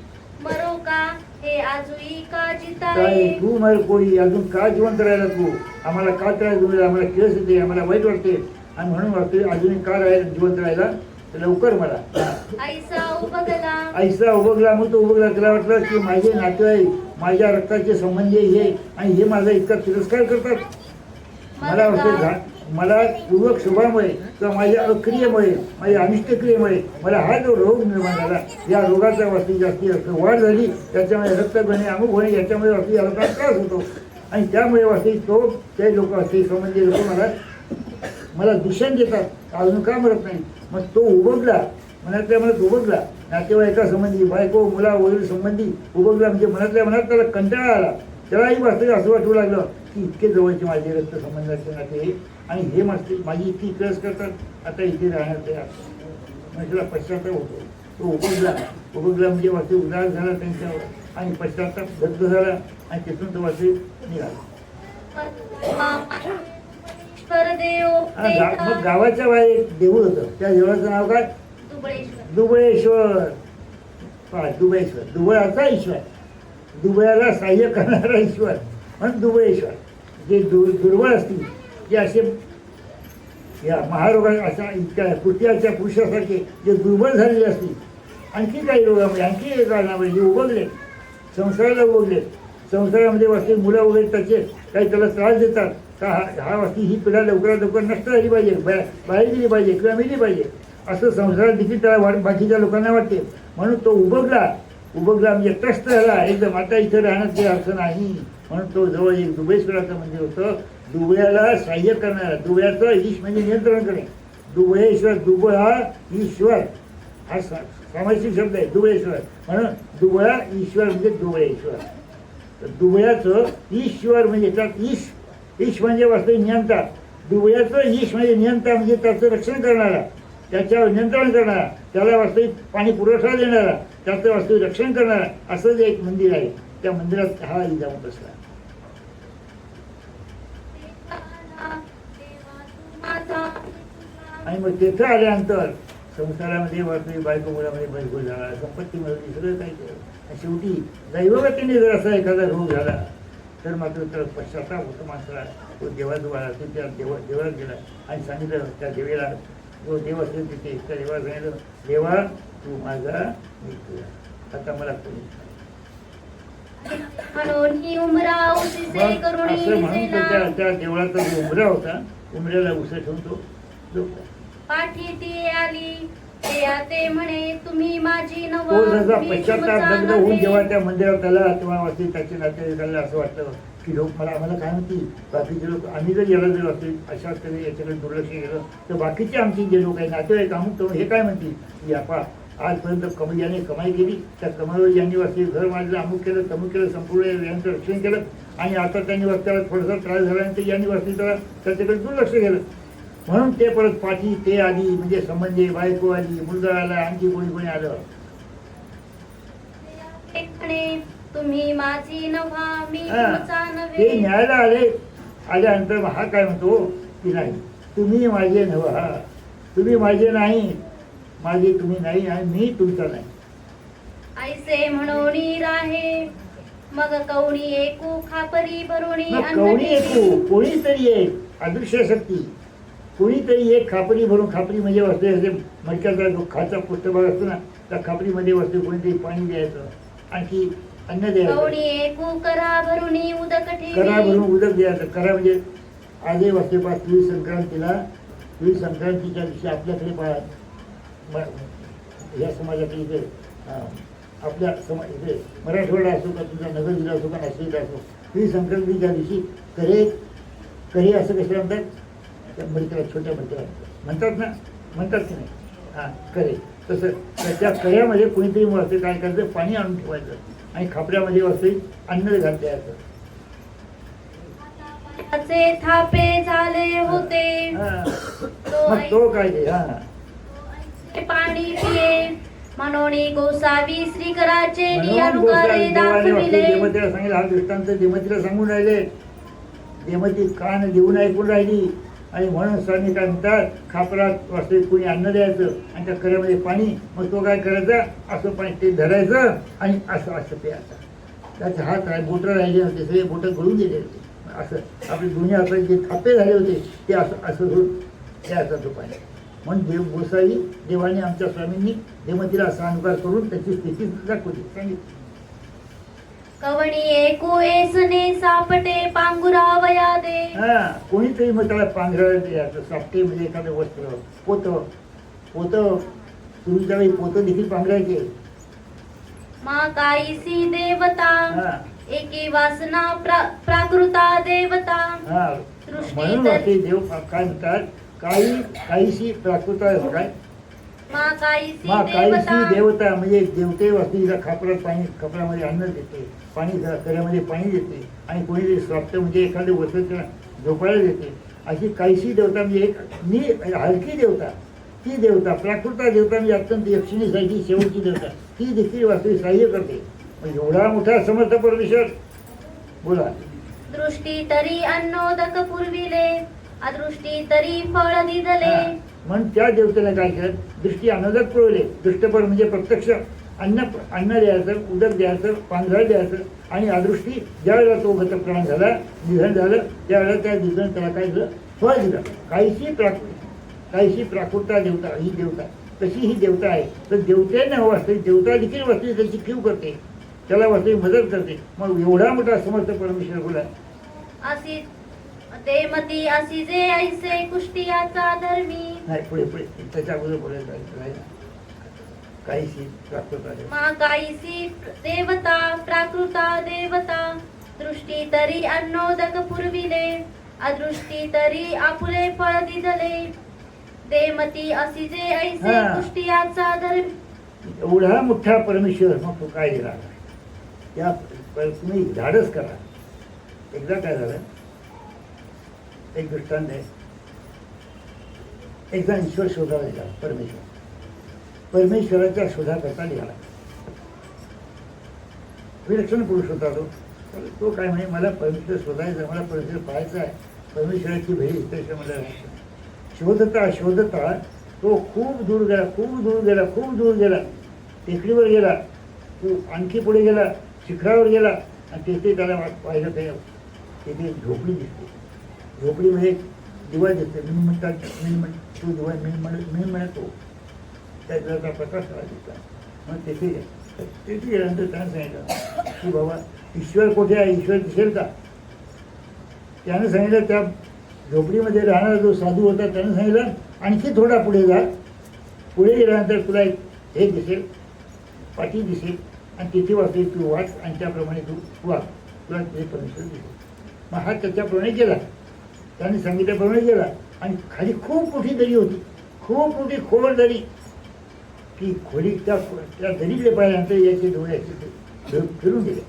मरो का हे आजुई का काय जिताये. तू मर कोळी, अजून का जिवंत राहिला तू. आम्हाला का त्रास देऊ, आम्हाला केस येते, आम्हाला वाईट वाटते. आणि म्हणून वाटते अजूनही का राहायला जिवंत राहिला तर लवकर मला. ऐसा उबगला ऐसा उभगला. मग तो उभगला. त्याला वाटलं की माझे नातेवाईक माझ्या रक्ताचे संबंधी हे आणि हे माझा इतका तिरस्कार करतात. मला वाटते मला पूर्वक शुभामुळे किंवा माझ्या अक्रियेमुळे, माझ्या अनिष्टक्रियेमुळे मला हा जो रोग निर्माण झाला, या रोगाचा वास्ती जास्ती वाढ झाली. त्याच्यामुळे रक्त बने, अमुक होणे, याच्यामुळे वास्ती याला त्रास होतो. आणि त्यामुळे वास्ती ते लोक असते संबंधी लोक मला दूषण देतात. अजून का मरत नाही. मग तो उबगला, मनातल्या मनात उबगला. नातेवाईका संबंधी, बायको मुला वगैरे संबंधी उबगला. म्हणजे मनातल्या मनात त्याला कंटाळा आला. त्यालाही वास्तविक असं वाटू लागलं की इतके जवळचे माझे रक्तसंबंधाचे नाते आणि हे माझी इतकी केस करतात, आता इथे राहणार तयार. म्हणजे त्याला पश्चाताप होतो. तो उबगला म्हणजे वास्तविक उदार झाला त्यांच्यावर आणि पश्चाताप दग्ध झाला आणि तिथून तो वास्तविक निघाला. मग गावाच्या बाहेर एक देऊळ होतं. त्या देवळाचं नाव काय, दुबळेश्वर. दुबळेश्वर, दुबळाचा ईश्वर, दुबळ्याला सहाय्य करणारा ईश्वर म्हणून दुबळेश्वर. जे दुर्बळ असतील, जे असे या महारोगा अशा इतक्या कृत्याच्या पुरुषासारखे जे दुर्बळ झालेले असतील, आणखी काही रोगामुळे, आणखी एक कारणामुळे जे उबगले, संसाराला उबगले, संसारामध्ये वास्तविक मुलं वगैरे त्याचे काही त्याला त्रास देतात का, हा वास्ती ही पिढा लवकरात लवकर नष्ट झाली पाहिजे, बाहेर गेली पाहिजे किंवा मेली पाहिजे असं संसारात देखील त्याला बाकीच्या लोकांना वाटते. म्हणून तो उबगला म्हणजे त्रस्त झाला. एकदम आता इथं राहण्यात काही अर्थ नाही. म्हणून तो जवळ एक दुबळेश्वराचं मंदिर होतं. दुबळ्याला सहाय्य करणारा, दुबळ्याचं ईश म्हणजे नियंत्रण करणे. दुबळेश्वर, दुबळा ईश्वर हा सामासिक शब्द आहे दुबळेश्वर. म्हणून दुबळा ईश्वर म्हणजे दुबळेश्वर. तर दुबळ्याचं ईश्वर म्हणजे त्यात ईश म्हणजे वास्तविक नियंता. दुबळ्याचं ईश म्हणजे नियंता म्हणजे त्याचं रक्षण करणारा, त्याच्यावर नियंत्रण करणारा, त्याला वास्तविक पाणी पुरवठा देणारा, त्याचं वास्तविक रक्षण करणारा असं जे एक मंदिर आहे. त्या मंदिरात हा जाऊन बसला. आणि मग तेथं आल्यानंतर संसारामध्ये वास्तविक बायको मुलामध्ये बैलगोळ झाला, संपत्ती मिळवली, सगळं काही केलं. शेवटी दैवगतीने जर असा एखादा रोग झाला तर मात्र त्याला पश्चाताप होतो माणसाला. तो देवाजवळ आला, तो त्या देवाला गेला आणि सांगितलं त्या देवेला, जो देव असेल तिथे त्या देवाला सांगितलं, देवा तू माझा मित्र, आता मला कोणी. म्हणून त्या देवळाचा जो उमरा होता, उमऱ्याला उसळ ठेवून तो झोपला. पाठी ती आली ते म्हणे तुम्ही माझी नव. तो जसा पश्चाताप दग्ध होऊन जेव्हा त्या मंदिरात आला तेव्हा वाटते त्याचे नातेवाईकांना असं वाटलं की लोक आम्हाला काय म्हणतील, बाकीचे लोक आम्ही जर याला जर असतील अशा तरी याच्याकडे दुर्लक्ष केलं तर बाकीचे आमचे जे लोक आहेत नातेवाईक अमुक तर हे काय म्हणतील की आपा आजपर्यंत याने कमाई केली, त्या कमाईवर यांनी वाजते घर मांडलं, अमुक केलं तमुक केलं, संपूर्ण यांचं रक्षण केलं आणि आता त्यांनी त्याला थोडासा त्रास झाल्यानंतर यांनी वाजते त्याला त्याच्याकडे दुर्लक्ष केलं. म्हणून ते परत पाठी ते आली म्हणजे संबंधी, बायको आली, मुलगा आला, आणखी कोणी आलं. तुम्ही माझी नव्हा मी तुमचा ते नव्हे. न्यायला आल्यानंतर हा काय म्हणतो की नाही तुम्ही माझे नव्हा, तुम्ही माझे नाही, माझे तुम्ही नाही आणि मी तुमचा नाही. ऐसे म्हणून राहे मग कवणी एकू खापरी भरुणी कवणी एकू कोणीतरी एक अदृश्य शक्ती, कोणीतरी एक खापरी भरून, खापरी म्हणजे वस्तू असे मडक्याचा जो खाचा पृष्ठभाग असतो ना त्या खापरीमध्ये वस्तू कोणीतरी पाणी द्यायचं, आणखी अन्न द्यायचं. कवणी एकू करा भरुनी उदक करा ठेवी भरून उदक द्यायचं. करा म्हणजे आजही वाजते पाच तुळी संक्रांतीच्या दिवशी आपल्याकडे या समाजाकडे इथे आपल्या समाज इथे मराठवाडा असो का तुझा नगर जिल्हा असो का नाशिक असो, तुळी संक्रांतीच्या दिवशी करी असं कसं म्हणतात, त्या मडक्याला छोट्या मडक्याला म्हणतात की नाही, हां करे. तसं त्या कऱ्यामध्ये कोणीतरी वाजते काय करायचं, पाणी आणून ठेवायचं आणि खापऱ्यामध्ये वाजते अन्न घाल द्यायचं. चे थापे झाले होते मग तो काय ते पाणी पिये म्हणून गोसावी श्रीकराचे म्हणून नियानुकारे दाखविले. देवतेला सांगितलं, हा दृष्टांत देवतेला सांगून राहिले. देवती कान देऊन ऐकून राहिली आणि म्हणून स्वामी काय म्हणतात, खापरात वाजते कोणी अन्न द्यायचं आणि त्या कऱ्यामध्ये पाणी, मग तो काय करायचा, असं पाणी ते धरायचं आणि असं प्यायचं. त्याचे हात बोटं राहिले होते, सगळे बोटं गळून गेले होते. असं आपले दोन्ही हाताचे जे थापे झाले होते ते असं धरून द्यायचा तो पाणी. म्हणून गोसावी देवाने आमच्या स्वामींनी देवतीला असा अनुकार करून त्याची स्थिती दाखवली, सांगितली. कवणी एकू एसने सापटे पांगुरावया दे. कोणीतरी मग त्याला पांघरायला द्यायचं. सापटे म्हणजे एखादं वस्त्र, पोतं पूर्वीच्या वेळी पोतं देखील पांघरायचे. मा काहीसी देवता एकी वासना प्राकृता देवता. म्हणून वाटते देव काय म्हणतात, काहीशी प्राकृता काय, मा काहीसी देवता म्हणजे देवते वास्तू खापरामध्ये अन्न देते, पाणी कऱ्यामध्ये पाणी देते आणि कोणीतरी स्वाप्त म्हणजे एखादे वस्त्र झोपायला देते. अशी काहीशी देवता म्हणजे एक हलकी देवता, ती देवता प्राकृता देवता म्हणजे अत्यंत यक्षिणीसारखी शेवटची देवता, ती देखील वास्तविक सहाय्य करते. एवढा मोठा समर्थ परमेश्वर. बोला. दृष्टी तरी अन्नोदक पुरविले अदृष्टी तरी फळ दिदले. म्हणून त्या देवतेला काय केलं, दृष्टी अन्नोदक पुरवले. दृष्टपर म्हणजे प्रत्यक्ष अन्न द्यायचं, उदक द्यायचं, पांघरा द्यायचं आणि अदृष्टी ज्यावेळेला तो गतप्राण झाला, निधन झालं, त्यावेळेला त्या निधन त्याला काय दिलं, फळ दिलं. काहीशी प्राकृता देवता ही देवता तशी ही देवता आहे. तर देवतेने वास्तविक देवता देखील वास्तविक त्याची कीव करते, त्याला वास्तविक मदत करते. मग एवढा मोठा समर्थ परमेश्वर बोला. अशी ते मती अशी जे ऐसे कुष्टियाचा धर्मी. नाही पुढे त्याच्या अगोदर बोलायचं. काहीशी प्राकृता मा काहीसी देवता प्राकृता देवता दृष्टी तरी अन्नोदक पुरविले अदृष्टी तरी आपुले फळ दिदले. देमती अशी जे ऐसे कुष्टियाचा धर्मी. एवढा मोठा परमेश्वर मग तो काय दिला, या तुम्ही धाडस करा. एकदा काय झालं, एक दृष्टांत आहे. एकदा ईश्वर शोधायला निघाला. परमेश्वराच्या शोधाकरता निघाला. विलक्षण पुरुष होता तो काय म्हणे, मला परमेश्वर शोधायचं, मला परमेश्वर पाहायचं आहे, परमेश्वराची भेट त्याच्या मला शोधता तो खूप दूर गेला, टेकडीवर गेला, तो आणखी पुढे गेला, शिखरावर गेला आणि तेथे त्याला पाहिलं काय, तेथे झोपडी दिसते. झोपडीमध्ये दिवा दिसते. तो दिवा मी म्हणतो त्याचा प्रकाश दिसला. मग तेथे गेल्यानंतर त्यानं सांगितलं की बाबा ईश्वर कुठे आहे, ईश्वर दिसेल का. त्यानं सांगितलं, त्या झोपडीमध्ये राहणारा जो साधू होता त्यानं सांगितलं, आणखी थोडा पुढे जा, पुढे गेल्यानंतर तुला एक हे दिसेल, पाठी दिसेल आणि तिथे वाचते तू वाच आणि त्याप्रमाणे तू वाच, तुला तिथे परमेश्वर दिसेल. मग हा त्याच्याप्रमाणे गेला, त्याने सांगितल्याप्रमाणे गेला आणि खाली खूप मोठी दरी होती, खूप मोठी खोल दरी. की खोली त्या दरीकडे पाहिल्यानंतर याचे डोळे असे फिरून गेले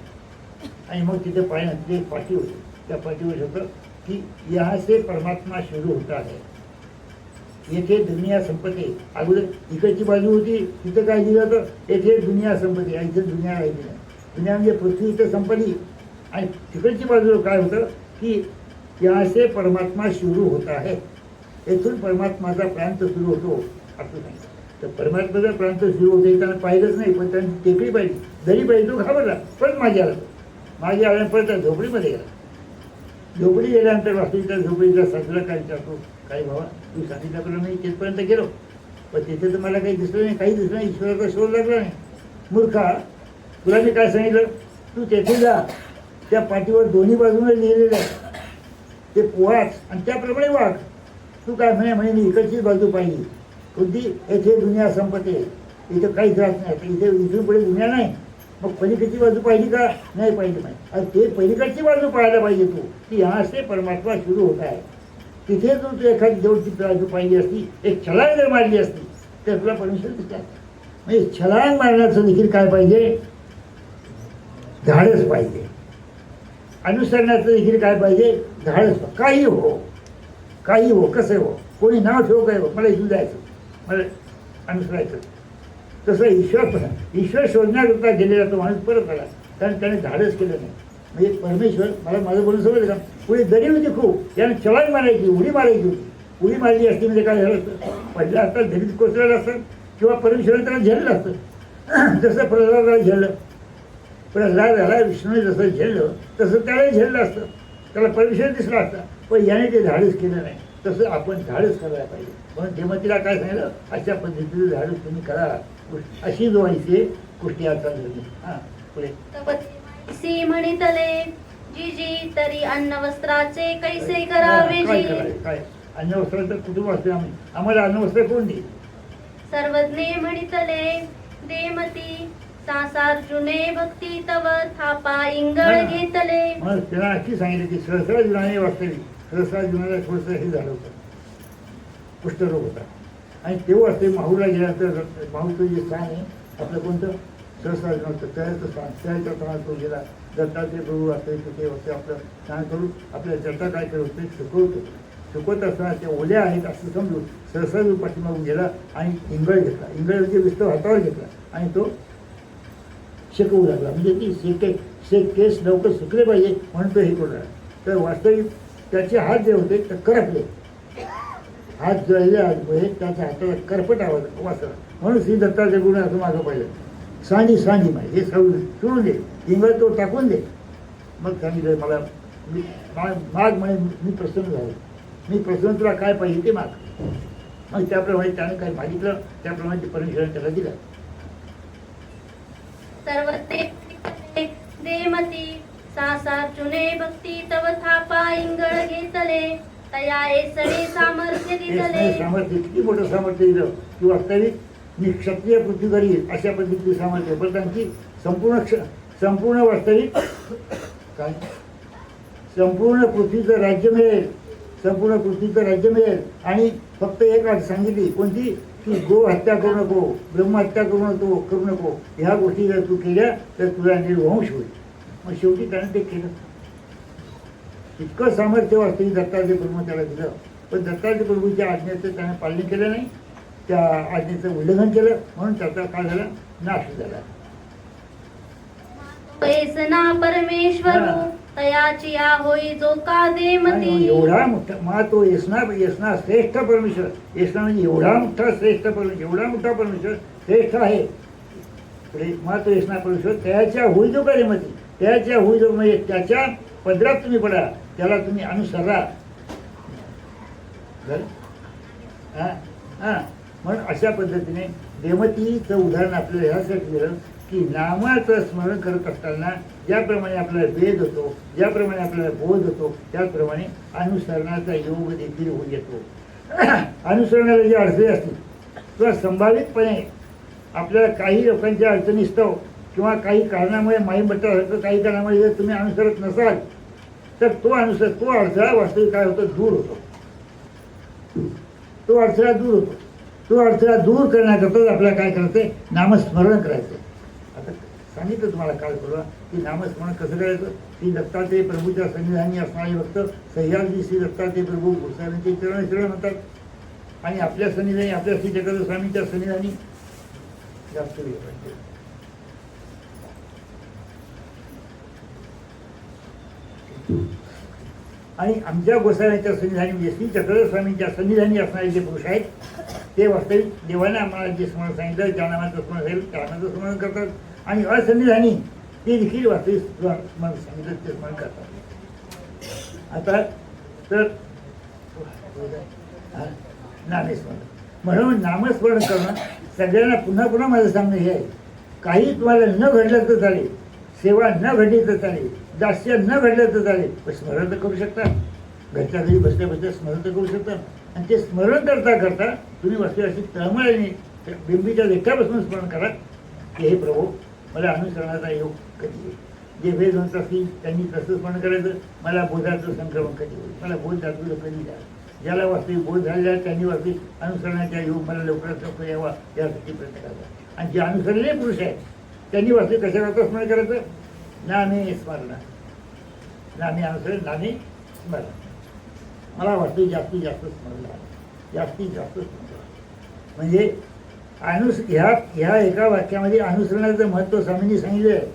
आणि मग तिथे पाहिल्यानंतर एक पाठी होती. त्या पाठीवर होतं की यहाँ से परमात्मा सुरू होता है. येथे दुनिया संपते. अगोदर इकडची बाजू होती, तिथं काय दिलं होतं, येथे दुनिया संपते, इथे दुनिया राहिली नाही. दुनिया म्हणजे पृथ्वी इथं संपली आणि तिकडची बाजू काय होतं की यहाँ से परमात्मा सुरू होता है. येथून परमात्माचा प्रांत सुरू होतो असं सांगितलं. तर परमात्माचा प्रांत सुरू होते त्यानं पाहिलंच नाही, पण त्याने टेकडी पाहिली, दरी पाहिली. तो घाबरला, परत मागे आला परत त्या झोपडीमध्ये गेला. झोपडी गेल्यानंतर वास्तविक झोपडीच्या सासूला काय विचारतो, काही बाबा तू सांगितल्याप्रमाणे मी तिथपर्यंत गेलो, पण तिथे तर मला काही दिसलं नाही, काही दिसलं नाही, ईश्वराचा शोध लागला नाही. मूर्खा, तुला मी काय सांगितलं तू तेथे जा, त्या पाठीवर दोन्ही बाजूने लिहिलेलं आहे, ते वाच आणि त्याप्रमाणे वाग. तू काय म्हणे मी इकडचीच बाजू पाहिली, कोणती? येथे दुनिया संपते, इथं काहीच राहत नाही, इथे इथून पुढे दुनिया नाही. मग पलीकडची बाजू पाहिली का? नाही पाहिली. पाहिजे अरे ते पलीकडची बाजू पाहायला पाहिजे तू, की यहाँ से परमात्मा सुरू होत आहे. तिथे तू एखादी जवळची बाजू पाहिली असती, एक छलांग जर मारली असती तर तुला परमेश्वर दिसतात. म्हणजे छलांग मारण्याचं देखील काय पाहिजे? धाडस पाहिजे. अनुसरण्याचं देखील काय पाहिजे? धाडस. काही हो, काही हो, कसं हो, कोणी नाव ठेवू काय हो, मला इथून जायचं, मला अनुसरायचं. तसं ईश्वर शोधण्याकरता गेलेला तो माणूस परत आला, कारण त्याने धाडस केलं नाही. म्हणजे परमेश्वर, मला माझं बोलून समजलं का? पुढे दरी होती खूप, यानं छलांग मारायची, उडी मारायची होती. उडी मारली असती म्हणजे काय झालं असतं? पडलं असतं, दरीत कोसळलं असतं, किंवा परमेश्वराने त्याला झेललं असतं. जसं प्रल्हादाला झेललं, प्रल्हादाला विष्णूने जसं झेललं तसं त्यालाही झेललं असतं, त्याला परमेश्वर दिसला असता. पण याने ते धाडस केलं नाही. तसं आपण धाडस करायला पाहिजे. म्हणून देवतीला काय सांगितलं? अशा पद्धतीचं धाडस तुम्ही करा, अशी जो आहे कुष्टी आता झाली. हां पुढे. सी म्हणितले जी जी तरी अन्न वस्त्राचे कैसे करावे काय जी. करावे? काय अन्न वस्त्राचं कुटुंब असते, आम्हाला अन्न वस्त्र कोण दे? सर्वज्ञे म्हणितले देमती सासार्जुने भक्ती तव थापा इंगळ घेतले. म्हणून त्यांना अशी सांगितलं की सहस्रार्जुनाने वास्तविक सहस्रार्जुनाला थोडंसं हे झालं होतं, कुष्ठरोग होता. आणि तेव्हा असते माहूला गेल्यानंतर माहूचं जे स्थान आहे आपलं कोणतं? सहस्रार्जुन होतं, त्याचं स्थान, त्याच्या स्थानात तो गेला. दत्ताचे प्रभू असते ते होते, आपलं स्नान करून आपल्या जटा काय करत होते? सुकवतो. सुकवत असताना त्या ओल्या आहेत असं समजून सहस्रार्जुन पाठीमागून गेला आणि इंगळ घेतला. इंगळ म्हणजे विस्तव हातावर घेतला आणि तो शेकवू लागला. म्हणजे ती केस लवकर सुकले पाहिजे म्हणून तो हे करू लागला. तर वास्तविक त्याचे हात जे होते ते करपले, हात जळले आहेत, त्याच्या हाताला करपट आवाज वाचला. म्हणून श्री दत्ताचे गुण असं मागं पाहिलं, सांडी सांडी माहिती हे सोडून दे, इंगळ तो टाकून दे. मग सांगितलं मला माग म्हणे मी प्रसन्न झालो, मी प्रसन्न, तुला काय पाहिजे ते माग. मग त्याप्रमाणे त्याने काय मागितलं त्याप्रमाणे परमेश्वराने त्याला दिलं. सर्वज्ञे देमती सासार्जुने भक्ती तव थापा इंगळ घेतले तया एसणे सामर्थ्य दितले. सामर्थ्य किती मोठं सामर्थ्य दिलं की वास्तविक मी क्षत्रिय पृथ्वी करील अशा पद्धतीचे सामर्थ्य. पण त्यांची संपूर्ण वास्तविक काय संपूर्ण पृथ्वीचं राज्य मिळेल, संपूर्ण पृथ्वीचं राज्य मिळेल. आणि फक्त एक अट सांगितली, कोणती? की गो हत्या करू नको, ब्रह्महत्या करू नको. ह्या गोष्टी जर तू केल्या तर तुला निर्वंश होईल. मग शेवटी त्याने ते केलं. इतकं सामर्थ्य वास्तविक दत्तात्रय प्रभू त्याला दिलं. पण दत्तात्रय प्रभूच्या आज्ञेचं त्याने पालन केलं नाही, त्या आज्ञेचं उल्लंघन केलं, म्हणून त्याचा काय झाला? नाश झाला. पैसना परमेश्वर तयाची होई जो का देमती. एवढा मोठा मा तो येसना श्रेष्ठ परमेश्वर. येसना म्हणजे एवढा मोठा श्रेष्ठ परमेश्वर, एवढा मोठा परमेश्वर श्रेष्ठ आहे. पुढे मा तो येसना परमेश्वर त्याच्या होई जो का देमती. त्याच्या होई जो म्हणजे त्याच्या पदरात तुम्ही पडा, त्याला तुम्ही अनुसरा. हां हां म्हणून अशा पद्धतीने देमतीचं उदाहरण आपल्याला ह्यासाठी दिलं की नामाचं स्मरण करत असताना ज्याप्रमाणे आपल्याला वेद होतो, ज्याप्रमाणे आपल्याला बोध होतो, त्याचप्रमाणे अनुसरणाचा योग देखील होऊन येतो. अनुसरणाला जे अडचणी असतील किंवा संभावितपणे आपल्याला काही लोकांच्या अडचणीस्तव किंवा काही कारणामुळे माईमट्टासारखं काही कारणामुळे जर तुम्ही अनुसरत नसाल तर तो अडथळा वास्तविक काय होतो? दूर होतो. तो अडथळा दूर होतो. तो अडथळा दूर करण्याकरताच आपल्याला काय करायचं? नामस्मरण करायचं. आता सांगितलं तुम्हाला काल परवा की नामस्मरण कसं करायचं? श्री दत्तात्रय प्रभूच्या सन्निधानी असणारे भक्त सह्याद्री श्री दत्तात्रय प्रभू गोसावींचे चरण शरण म्हणतात. आणि आपल्या सन्निधानी, आपल्या श्री जगत स्वामींच्या सन्निधानी जास्त वेळ पाहिजे. आणि आमच्या गोसाव्यांच्या सन्निधानी म्हणजे श्री चक्रधर स्वामींच्या सन्निधानी असणारे जे पुरुष आहेत ते वास्तविक देवाने आम्हाला जे स्मरण सांगितलं त्या नामाचं स्मरण झालं त्या नामाचं स्मरण करतात. आणि असन्निधानी ते देखील वास्तविक स्मरण सांगितलं ते स्मरण करतात. आता तर नामस्मरण म्हणून नामस्मरण करणं सगळ्यांना पुन्हा पुन्हा माझं सांगणं हे आहे, काही तुम्हाला न घडलं तर चालेल, सेवा न घडली तर चालेल, दास्य न घडलं तर चालेल, पण स्मरण तर करू शकता. घरच्या घरी बसल्या बसल्या स्मरण तर करू शकता. आणि ते स्मरण करता करता तुम्ही वस्तू अशी तळमळीने बिंबीच्या लेखापासून स्मरण करा की हे प्रभू मला अनुसरणाचा योग कधी येईल. जे वेद म्हणतात की त्यांनी तसं स्मरण करायचं, मला बोधाचं संक्रमण कधी होईल, मला बोध दाखवलं कधी द्या. ज्याला वास्तविक बोध झालेला आहे त्यांनी वास्तविक अनुसरणाचा योग मला लवकरात लवकर यावा यासाठी प्रयत्न करायचा. आणि जे अनुसरलेले पुरुष आहेत त्यांनी वास्तविक कशा करता स्मरण करायचं? नामे स्मरण, नामे अनुसरण, नामे स्मरण. मला वाटतं जास्तीत जास्त स्मरण जास्तीत जास्त स्मरण. म्हणजे ह्या एका वाक्यामध्ये अनुसरणाचं महत्त्व स्वामींनी सांगितलं आहे.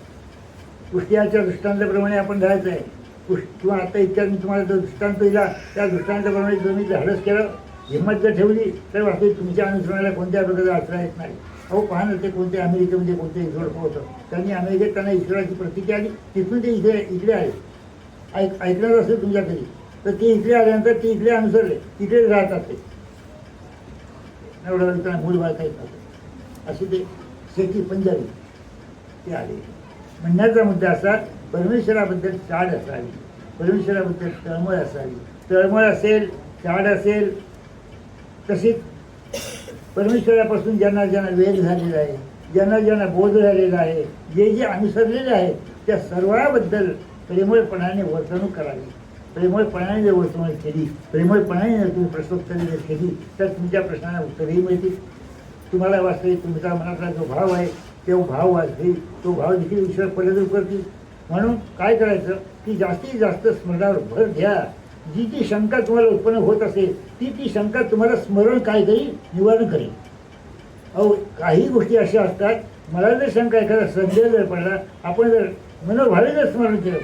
कुष्टियाच्या दृष्टांताप्रमाणे आपण राहायचं आहे. किंवा आता इतक्यात मी तुम्हाला जो दृष्टांत दिला त्या दृष्टांताप्रमाणे तुम्ही धाडस केलं, हिंमत जर ठेवली तर वास्तविक तुमच्या अनुसरणाला कोणत्या प्रकारचा अडथळा येत नाही. अहो पहा ना, ते कोणत्या अमेरिकेमध्ये कोणते जोडपं होतं, त्यांनी अमेरिकेत त्यांना ईश्वराची प्रतिक्रिया आली, तिथून ते इकडे आले. ऐकणार असेल तुमच्या घरी तर ते इकडे आल्यानंतर ते इकडे अनुसरले, इकडे राहतात. ते एवढं त्यांना मूळ बाळता येत नव्हतं. असे ते शेती पंजाबी ते आले. म्हणण्याचा मुद्दा असा, परमेश्वराबद्दल चाड असावी, परमेश्वराबद्दल तळमळ असावी. तळमळ असेल, चाड असेल, तशीच परमेश्वरापासून ज्यांना ज्यांना वेध झालेला आहे, ज्यांना ज्यांना बोध झालेला आहे, जे जे अनुसरलेले आहेत त्या सर्वांबद्दल प्रेमळपणाने वर्तणूक करावी. प्रेमळपणाने जर वर्तणूक केली, प्रेमळपणाने जर तुम्ही प्रश्नोत्तरे जर केली तर तुमच्या प्रश्नांना उत्तरही मिळतील. तुम्हाला वास्तविक तुमच्या मनातला जो भाव आहे तो भाव वाचेल, तो भाव देखील ईश्वर फलरूप करतील. म्हणून काय करायचं की जास्तीत जास्त स्मरणावर भर द्या. जी जी शंका तुम्हाला उत्पन्न होत असेल ती शंका तुम्हाला स्मरण काय करेल, निवारण करेल. अहो काही गोष्टी अशा असतात, मला जर शंका एखादा संदेह जर पडला, आपण जर मनोभावे जर स्मरण केलं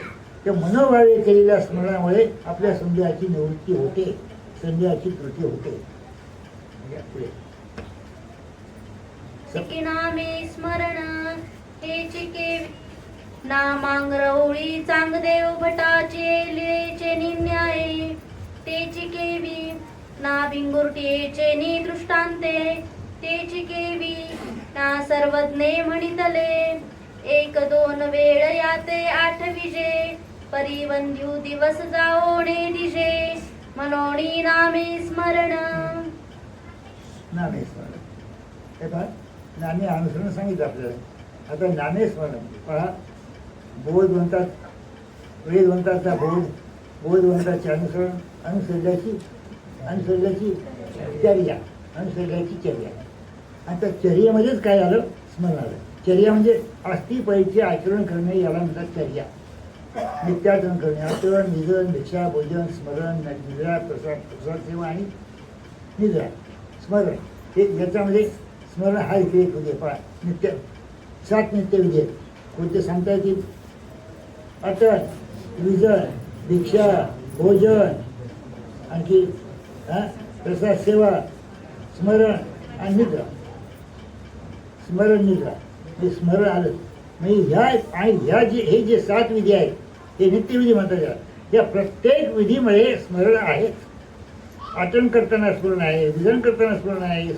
त्या मनोभावे केलेल्या स्मरणामुळे आपल्या संदेहाची निवृत्ती होते, संदेहाची त्रुटी होते. नामे स्मरण हे चिके नामांगरवळी चांगदेव भटाचे लिळेचे निन्याये तेची केवी ना भिंगुरटीचे नि दृष्टांते तेची केवी ना सर्वज्ञे म्हणितले एक दोन वेळ याते आठ विजे परिवंद्यू दिवस जाओणे दिजे मनोणी नामे स्मरण. नामे स्मरण हे पहा, नामे अनुसरण सांगितलं आपल्याला. आता नामे स्मरण पहा, बोधवंतात, वेदवंताचा बोध, बोधवंताचे अनुसरण, अनुसरल्याची चर्या, अनुसरल्याची चर्या. आता चर्येमध्येच काय आलं? स्मरण आलं. चर्या म्हणजे आस्तीपैचे आचरण करणे, याला म्हणतात चर्या. नित्याचरण करणे, आचरण, निधन, भिक्षा, भोजन, स्मरण, निद्रा, प्रसाद सेवा आणि निद्रा, स्मरण. हे याच्यामध्ये स्मरण हा इथे एक उद्या पहा. नित्य 7 नित्यविधी आहेत. कोणते सांगता येतील? आचरण, विजन, भिक्षा, भोजन, आणखी प्रसाद सेवा, स्मरण आणि निद्रा. स्मरण, निद्रा हे स्मरण आलं. म्हणजे हे जे 7 विधी आहेत ते नित्यविधी म्हणतात. या प्रत्येक विधीमध्ये स्मरण आहे. आचरण करताना स्मरण आहे, विजन करताना स्मरण आहे,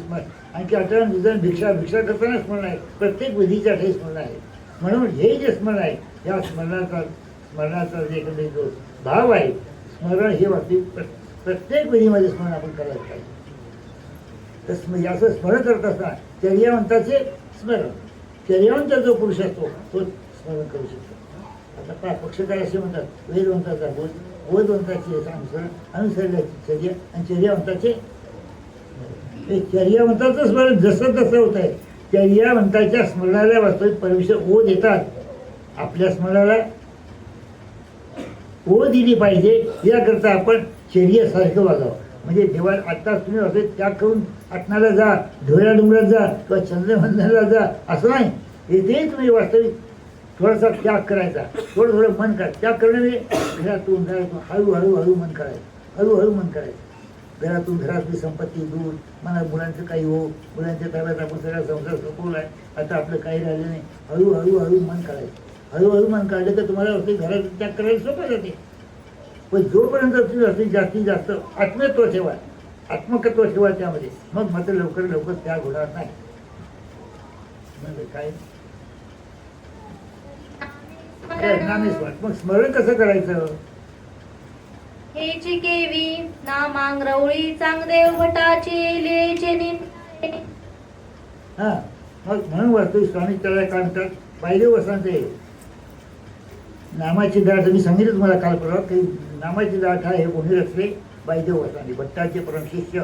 आणखी आचरण, विजन, भिक्षा करताना स्मरण आहे. प्रत्येक विधीच्या हे स्मरण आहे. म्हणून हे जे स्मरण आहे या स्मरणाचा जे काही जो भाव आहे, स्मरण हे वाटते प्रत्येक विधीमध्ये स्मरण आपण करायला पाहिजे. तर याचं स्मरण करत असताना चर्यावंताचे स्मरण, चर्यावंत जो पुरुष असतो तो स्मरण करू शकतो. आता पहा, पक्षकार असे म्हणतात, वेदवंताचा बोध, बोधवंताचे अनुसरण, अनुसरल्याची चर्या आणि चर्यावंताचे. चर्यावंताचं स्मरण जसं तसं होत आहे. चर्यावंताच्या स्मरणाला वास्तविक परमेश्वर ओढ येतात. आपल्या स्मरणाला ओढ दिली पाहिजे याकरता आपण चर्यासारखं वागावं. म्हणजे देवा आत्ताच तुम्ही असे त्याग करून आत्म्याला जा, ढोऱ्या डोंगरात जा किंवा चंद्रवंदनाला जा असं नाही. येथेही तुम्ही वास्तविक थोडासा त्याग करायचा. थोडं मन करायचं. त्याग करणे म्हणजे घरातून हळूहळू मन करायचं, हळूहळू मन करायचं. घरातली संपत्ती दूर, मला मुलांचं काही हो, मुलांच्या ताब्यात आपण सगळा संसार सोपवला आहे, आता आपलं काही राहिलं नाही. हळूहळू मन काढायचं. हळूहळू मन काढलं तर तुम्हाला असे घरात त्याग करायला सोपं जाते. पण जोपर्यंत तुम्ही असे जास्तीत जास्त आत्मत्व ठेवा, आत्मकत्व ठेवा त्यामध्ये, मग मात्र लवकर त्याग होणार नाही. म्हणजे काय काय नामे स्मरण. मग स्मरण कसं करायचं? हेची केवी नामांगरवळी चांगदेव भटाची लिळेचे निंदे. हा मग म्हणून वास्तविक स्वामी त्याला काय म्हणतात? बायदेव वसांचे नामाची दाट. मी सांगितलं तुम्हाला काल परवा की नामाची दाट हा हे कोणी रचले? बायदेव वसांनी. भट्टाचे परमशिष्य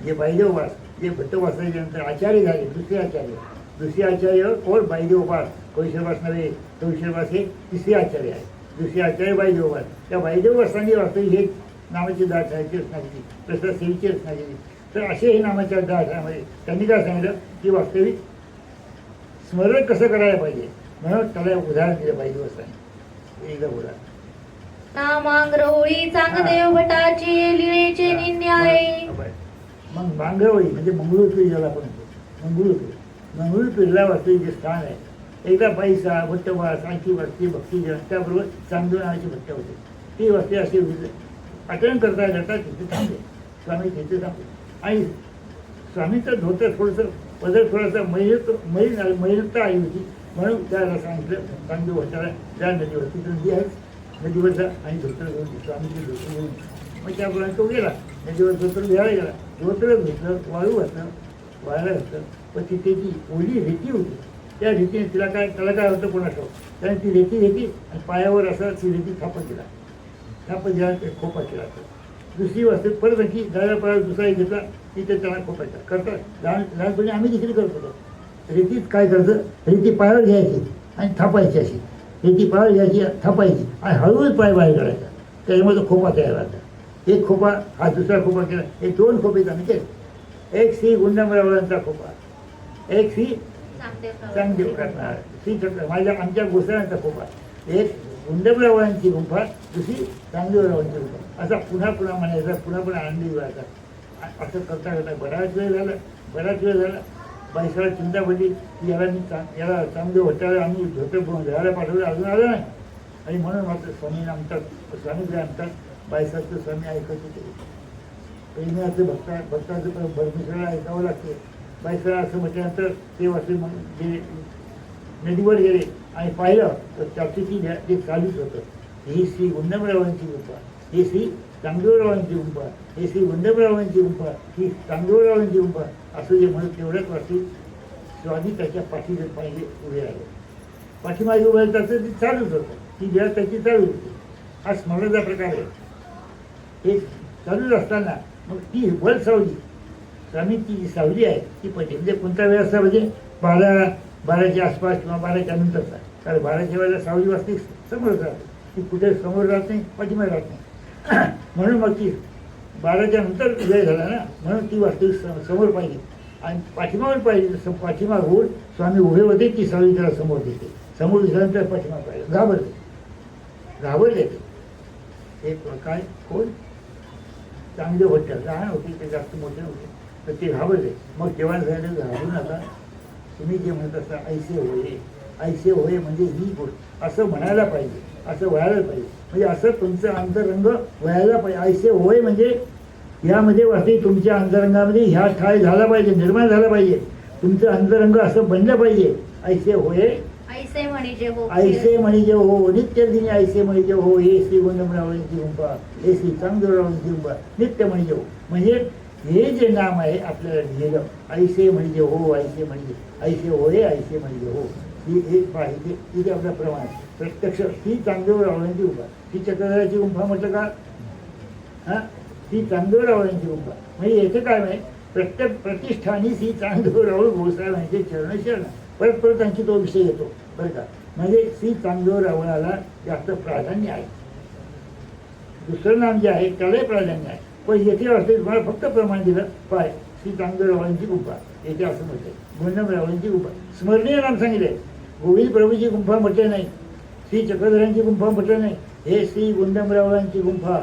जे बायदेव वास, जे भट्टवासाचे नंतर आचार्य झाले, दुसरे आचार्य कोण? बायदेव वास. कैशरवास नव्हे, कैशरवास हे तिसरे आचार्य आहे. दुसरे आचार्य बायदेव वास. त्या बायदेव वासांनी वास्तविक हे नामाची दाट आहे रचना केली, प्रसाद सेवेची रचना केली. तर असे हे नामाच्या दाठामध्ये त्यांनी काय सांगितलं की वास्तविक स्मरण कसं करायला पाहिजे, म्हणून त्याला उदाहरण दिलं बायदेव वासांनी. एकदा बोला. नामांगरवळी चांगदेव भटाची लिळेचे निंद्याये. मग मांगरवळी म्हणजे मंगळूरपीर ज्याला आपण म्हणतो, मंगळूरपीरला वास्तविक जे स्थान आहे. एकदा पैसा भट्टवास आणखी वस्ती भक्तीजन त्याबरोबर चांदूर नावाची भट्ट होते. ती वस्ती अशी आचरण करता तिथे थांबले. स्वामी तिथे थांबले आणि स्वामीचं धोतर थोडंसं पदर थोडासा मैलता आली होती. म्हणून त्याला सांगितलं चांदूर भट्टाला त्या नदीवर, तिथून नदी आहे, नदीवर जा आणि धोतर घेऊन स्वामीची धोतर घेऊन. मग त्याप्रमाणे तो गेला नदीवर, धोतर घ्यायला गेला. धोतर घेतलं, वाळू घातलं, वाळायला घातलं. पण तिथे जी ओली रेती होती त्या रेतीने त्याला काय होतं कोणाचं, त्याने ती रेती घेतली आणि पायावर असं ती रेती थापत दिला ते खोपा केला. दुसरी वाजता परत आणखी जायला पायावर दुसरा घेतला, तिथे त्याला खोपायचा. करतात लहानपणी आम्ही देखील करत होतो. रेतीत काय करायचं, रेती पायावर घ्यायची आणि थापायची. अशी रेती पायावर घ्यायची, थापायची आणि हळूहळू पाय बाहेर काढायचा. त्याच्यामध्ये तो खोपा तयार व्हायचा. एक खोपा, हा दुसरा खोपा केला. हे 2 खोपे आम्ही केले. एक श्री गुंडमरावांचा खोपा, एक श्री चांगदेव करणार, श्री चक्र माझ्या आमच्या गोसाळ्यांचा खोपा. एक गुंडमरावांची गुंफा, दुसरी चांगदेवरावांची गुंफा. असा पुन्हा म्हणायचा, पुन्हा आनंदी व्हायचा. असं करता बराच वेळ झाला. बाईसाला चिंता पडली की याला चांगदेव भट्टाला आम्ही धोतर घ्यायला पाठवलं, अजून आलं नाही. आणि म्हणून मात्र स्वामींना म्हणतात, स्वामी काय म्हणतात, बाईसाचं स्वामी ऐकत होते. प्रेमाचं भक्ताचं परमेश्वराला ऐकावं लागते. बाईसरा असं म्हटल्यानंतर ते वाचले जे नदीवर गेले आणि पाहिलं तर त्याची ते चालूच होतं. ही श्री गुंडमरावांची गुंफा, ही श्री चांगदेवरावांची गुंफा, ही श्री गुंडमरावांची गुंफा, ही चांगदेवरावांची गुंफा असं जे म्हणत तेवढ्याच वाचून स्वामी त्याच्या पाठीचे पाहिले उभे राहिले. पाठीमागे उभे त्याचं ती चालूच होतं. ती वेळ त्याची चालू होती. हा स्मरणाचा प्रकार आहे. हे चालूच असताना मग ती वर सावली स्वामींची जी सावली आहे ती पडली. म्हणजे कोणता वेळ असता म्हणजे 12च्या आसपास किंवा 12च्या नंतरचा. कारण 12च्या वेळेला सावली वाजते समोरच राहते. ती कुठे समोर राहत नाही, पाठीमागे राहत नाही. म्हणून मग ती 12च्या नंतर वेळ झाला ना, म्हणून ती वास्तविक समोर पाहिजे आणि पाठीमागून पाहिजे. तसं पाठीमाग होऊन स्वामी उभे होते, ती सावली त्याला समोर देते. समोर दिसल्यानंतर पाठीमाग पाहिजे. घाबरले ते काय कोण चांगले भट्ट लहान होते, ते जास्त मोठे होते, तर ते घाबरले. मग जेव्हा झालं घाबरू नका, तुम्ही जे म्हणत असता ऐसे होय म्हणजे ही गोष्ट असं म्हणायला पाहिजे, असं व्हायला पाहिजे. म्हणजे असं तुमचं अंतरंग व्हायला पाहिजे. ऐसे होय म्हणजे यामध्ये वाटते तुमच्या अंतरंगामध्ये ह्या ठाय झाला पाहिजे, निर्माण झाला पाहिजे. तुमचं अंतरंग असं बनलं पाहिजे. ऐसे होय ऐसे म्हणजे हो, ऐसे म्हणजे हो, नित्य दिनी ऐसे म्हणजे हो. हे श्री गुंडमरावांची गुंफा, हे श्री चांगदेवरावांची गुंफा, नित्य म्हणजे हो. म्हणजे हे जे नाम आहे आपल्याला लिहिलं, ऐसे म्हणजे हो, ऐसे म्हणजे ऐसे होय, ऐसे म्हणजे हो. ही एक पाहिजे तिथे आपल्या प्रमाण प्रत्यक्ष ही चांगदेवरावांची गुंफा. ही चक्रधराची गुंफा म्हटलं का? हां, ही चांगदेवरावांची गुंफा. म्हणजे याचं काय आहे, प्रत्येक प्रतिष्ठानी ही चांगदेवराव गोसाव्यांचे चरण शरण. परत आणखी तो विषय येतो बरं का. म्हणजे श्री चांगदेवरावाला जास्त प्राधान्य आहे. दुसरं नाम जे आहे त्यालाही प्राधान्य आहे. पण येथे असते तुम्हाला फक्त प्रमाण दिलं पाय श्री चांगदेवरावांची गुंफा. येथे असं म्हटलंय गुंडमरावांची गुंफा. स्मरणीय नाम सांगितलंय. गोविंद प्रभूची गुंफा म्हटले नाही, श्री चक्रधरांची गुंफा म्हटलं नाही. हे श्री गुंडमरावांची गुंफा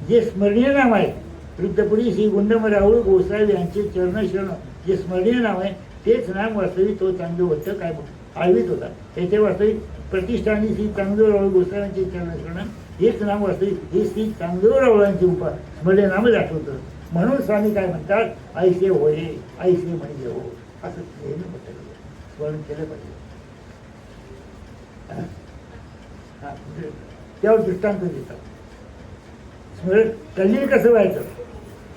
जे स्मरणीय नाम आहे. वृद्धपुरी श्री गुंडमराव गोसावी यांचे चरण शरण जे स्मरणीय नाव आहे तेच नाम वास्तविक तो चांगदेव भट्ट काय आळवीत होता. त्याचे वास्तविक प्रतिष्ठानी श्री चांगदेवराव गोसाव्यांचे चरण शरण हेच नाम वास्तविक हे श्री चांगदेवरावांची गुंफा स्मरणीय नामच आठवतं. म्हणून स्वामी काय म्हणतात, ऐसे होय, ऐसे म्हणजे हो. असं नेहमी म्हटलं स्मरण केलं पाहिजे. हा, म्हणजे त्यावर दृष्टांत देतात. स्मरण तल्लीन कसं व्हायचं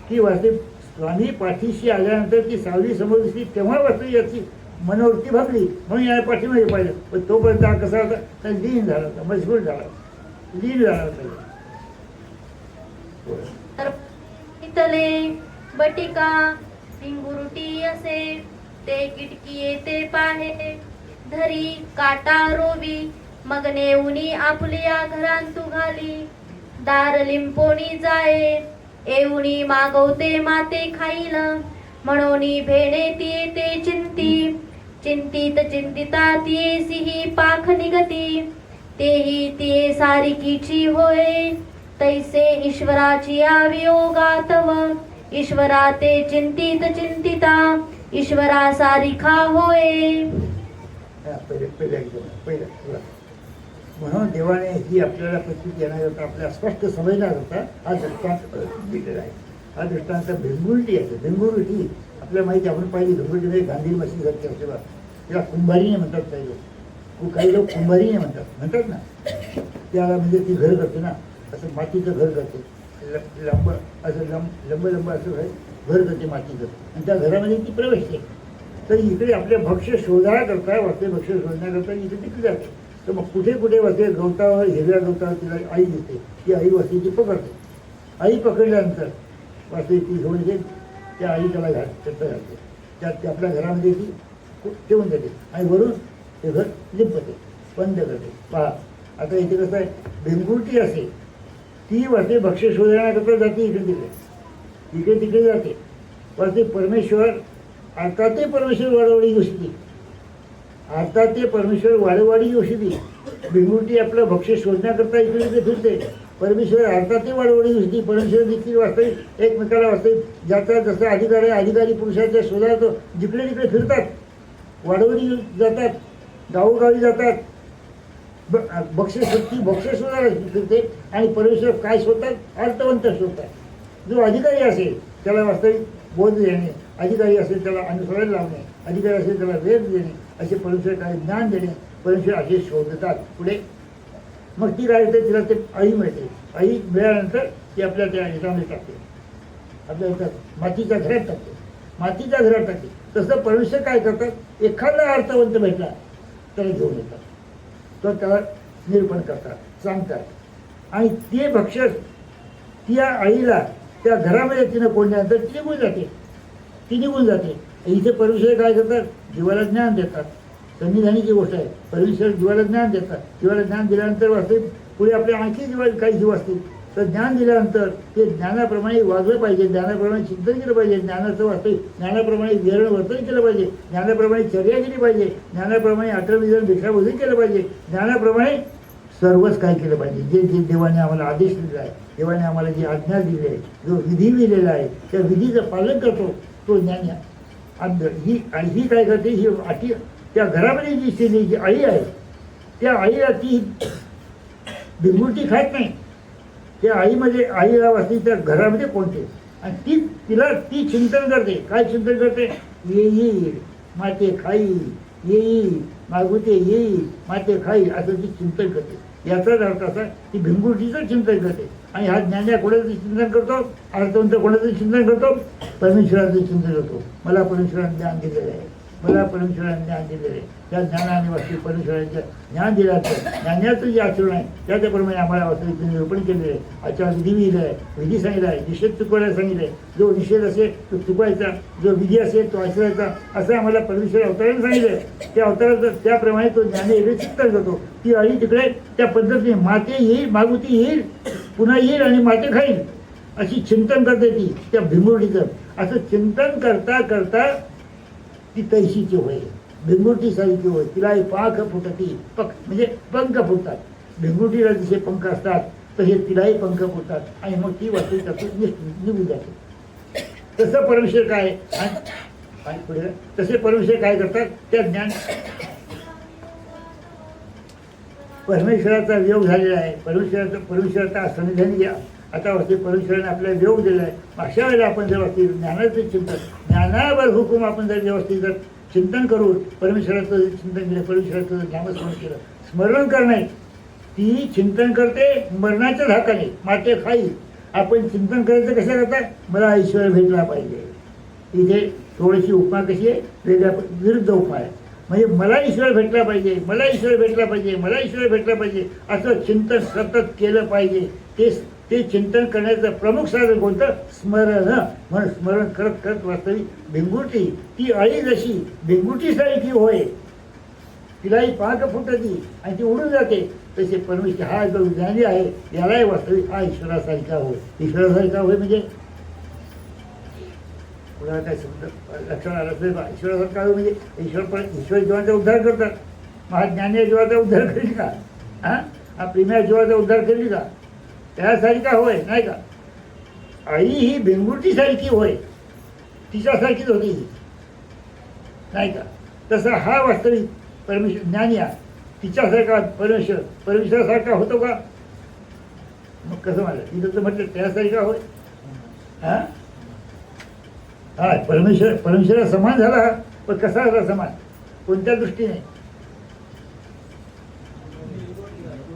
की वास्तविक स्वामी पाठीशी आल्यानंतर ती सावली समोर दिसली तेव्हा वास्तविक याची मनोवृत्ती भागली म्हणून या पाठीमागे पाहिजे. पण तोपर्यंत हा कसा होता तर लीन झाला होता, मजबूर झाला होता, लीन झाला होता. तर इथले बटिका पिंगुरुटी असे ते किटकी येते पाहे धरी काटा रोवी मग नेऊनी आपल्या घरांतू घाली दार लिंपोणी जाये येऊनी मागवते माते खाईल म्हणोनी भेणे ती ते चिंती चिंतित चिंतिता तियेसी ही पाख निगती तेही तिये सारिकीची होय तैसे ईश्वराची वियोगातव ईश्वरा ते चिंतित चिंतिता ईश्वरा सारिखा होय. पहिला म्हणून देवाने ही आपल्याला प्रतीत येणार होता, आपल्या स्पष्ट समजणार होता. हा दृष्टांत दिलेला आहे. हा दृष्टांत भिंगुरटी आहे. भिंगुरटी आपल्याला माहिती आपण पाहिली भिंगुरटी गांधी मशीन घरची असते बा, तिला कुंभारीने म्हणतात काही लोक. काही लोक कुंभारीने म्हणतात ना. त्याला म्हणजे ती घर करते ना, असं मातीचं घर करते, लंब असं लंब असं घर करते मातीचं, आणि त्या घरामध्ये ती प्रवेशते. तर इकडे आपले भक्ष्य शोधण्याकरता वाचते, भक्ष्य शोधण्याकरता इकडे तिकडे जाते. तर मग कुठे कुठे वाचते गवतावर, हिरव्या गवतावर तिला आई दिसते. ती आई वाचते, ती पकडते. आई पकडल्यानंतर वाचते ती घेऊन येते, त्या आई त्याला घालते, त्यात आपल्या घरामध्ये ती ठेवून देते आणि वरून ते घर लिंपते, बंद करते. पहा आता इथे कसं आहे, भिंगुरटी असे ती वाचते भक्ष्य शोधण्याकरता जाते, इकडे तिकडे जाते. वाचते परमेश्वर आता ते परमेश्वर वाढवडी गोष्टी, आता ते परमेश्वर वाढवाडी गोष्टी. भिंगुरटी आपलं भक्ष्य शोधण्याकरता इकडे तिकडे फिरते. परमेश्वर आता ते वाढवडी गोष्टी. परमेश्वर देखील वास्तविक एकमेकाला वास्तविक ज्याचा जसा अधिकार आहे, अधिकारी पुरुषाच्या शोधात जिकडे तिकडे फिरतात, वाढवडी जातात, गावोगावी जातात. बक्षीस शोधायला फिरते आणि परमेश्वर काय शोधतात, अर्थवंत शोधतात. जो अधिकारी असेल त्याला वास्तविक बोध देणे, अधिकारी असेल त्याला अनुसरण लावणे, अधिकारी असेल त्याला वेद देणे, असे परमेश्वर काही ज्ञान देणे, परमेश्वर असे शोधतात. पुढे मग ती काय होते, तिला ते आई मिळते. आई मिळाल्यानंतर ती आपल्या त्या ह्याच्यामध्ये टाकते, आपल्या ह्याच्यात मातीच्या घरात टाकते, मातीच्या घरात टाकते. तसं परमेश्वर काय करतात, एखादा अर्थवंत भेटला त्याला घेऊन येतात, तो त्याला निरूपण करतात, सांगतात. आणि ते भक्ष्य त्या आईला त्या घरामध्ये तिनं कोणल्यानंतर ती निघून जाते. इथे परमेश्वर काय करतात, जीवाला ज्ञान देतात. संविधानाची गोष्ट आहे, परमेश्वर जीवाला ज्ञान देतात. जीवाला ज्ञान दिल्यानंतर वास्तविक पुढे आपल्या आणखी काही जीव असतील, तर ज्ञान दिल्यानंतर ते ज्ञानाप्रमाणे वागलं पाहिजे, ज्ञानाप्रमाणे चिंतन केलं पाहिजे, ज्ञानाचं वास्तविक ज्ञानाप्रमाणे विहरण वर्तन केलं पाहिजे, ज्ञानाप्रमाणे चर्या केली पाहिजे, ज्ञानाप्रमाणे अटलविधान भिक्षाभोजन केलं पाहिजे, ज्ञानाप्रमाणे सर्वच काय केलं पाहिजे. जे जे देवाने आम्हाला आदेश दिलेला आहे, देवाने आम्हाला जी आज्ञा दिली आहे, जो विधी दिलेला आहे, त्या विधीचं पालन करतो तो ज्ञानी. ही काय करते, ही आठी त्या घरामध्ये जी स्त्री जी आई आहे, त्या आईला ती भिंगुरटी खात नाही. त्या आईमध्ये आईला वाचते त्या घरामध्ये कोणते, आणि ती चिंतन करते. काय चिंतन करते, येईल माते खाई, येईल मागुते येईल माते खाई, असं ती चिंतन करते. याचाच अर्थ असा की भिंगुरटीचं चिंतन करते. आणि हा ज्ञान्या कोणाचं चिंतन करतो, अर्थवंत कोणाचं चिंतन करतो, परमेश्वराचं चिंतन करतो. मला परमेश्वराने ज्ञान दिलेलं आहे, मला परमेश्वराने ज्ञान दिलेलं आहे. त्या ज्ञानाने वास्तविक परमेश्वराचं ज्ञान दिल्याचं ज्ञानाचं जे आचरण आहे त्याच्याप्रमाणे आम्हाला वास्तविक निरूपण केलेलं आहे. आचार विधी लिहिलं आहे, विधी सांगितलं आहे, निषेध चुकवायला सांगितलं आहे. जो निषेध असेल तो चुकवायचा, जो विधी असेल तो आचरायचा, असं आम्हाला परमेश्वर अवताराने सांगितलं आहे. त्या अवताराचं त्याप्रमाणे तो ज्ञान एवढे चिंतन करतो. ती आई तिकडे त्या पद्धतीने माते येईल मागुती येईल, पुन्हा येईल आणि माते खाईल, अशी चिंतन करते ती त्या भिंगुरटीचं. असं चिंतन करता करता ती तैशीची होय, भिंगुरटी सारखी होय. तिला पाख फुटती, म्हणजे पंख फुटतात. भिंगुरटीला जसे पंख असतात तसे तिलाही पंख फुटतात आणि मग ती वास्तविक निघून जाते. तसं परमेश्वर काय आणि पुढे तसे परमेश्वर काय करतात, त्या ज्ञान परमेश्वराचा वियोग झालेला आहे. परमेश्वराचा संविधान घ्या. आता वाटते परमेश्वराने आपल्याला वियोग दिला आहे. अशा वेळेला आपण जर वाटते ज्ञानाचं चिंतन, ज्ञानावर हुकूम आपण जर व्यवस्थित जर चिंतन करून परमेश्वराचं चिंतन केलं, परमेश्वराचं नामस्मरण केलं, स्मरण करणे ती चिंतन करते मरणाच्या धाकाने माते खाई. आपण चिंतन करायचं कसं करता, मला ईश्वर भेटला पाहिजे. इथे थोडीशी उपमा कशी आहे, वेगळ्या विरुद्ध उपमा आहे. म्हणजे मला ईश्वर भेटला पाहिजे, मला ईश्वर भेटला पाहिजे, मला ईश्वर भेटला पाहिजे असं चिंतन सतत केलं पाहिजे. ते चिंतन करण्याचं प्रमुख साधन कोणतं, स्मरण. म्हणून स्मरण करत करत वास्तविक भिंगुटी ती अळी जशी भिंगुटीसारखी होय, तिलाही पाक फुटती आणि ती उडून जाते, तसे परमेश्वर हा जो ज्ञानी आहे यालाही वास्तविक हा ईश्वरासारखा होय. ईश्वरासारखा होय म्हणजे पुन्हा काय समजा लक्षण आलं असेल बा, ईश्वरासारखा होय म्हणजे ईश्वर जीवाचा उद्धार करतात. महाज्ञानी जीवाचा उद्धार करील का, हा प्रेम्या जीवाचा उद्धार करील का, त्यासारखा होय नाही का. आई ही भिंगुटीसारखी होय, तिच्यासारखीच होती ही नाही का. तसा हा वास्तविक परमेश्वर ज्ञानी आहे, तिच्यासारखा परमेश्वरासारखा होतो का. मग कसं म्हणलं तिथं तर म्हटलं त्यासारखा होय. हा परमेश्वरा समान झाला, पण कसा झाला समान, कोणत्या दृष्टीने.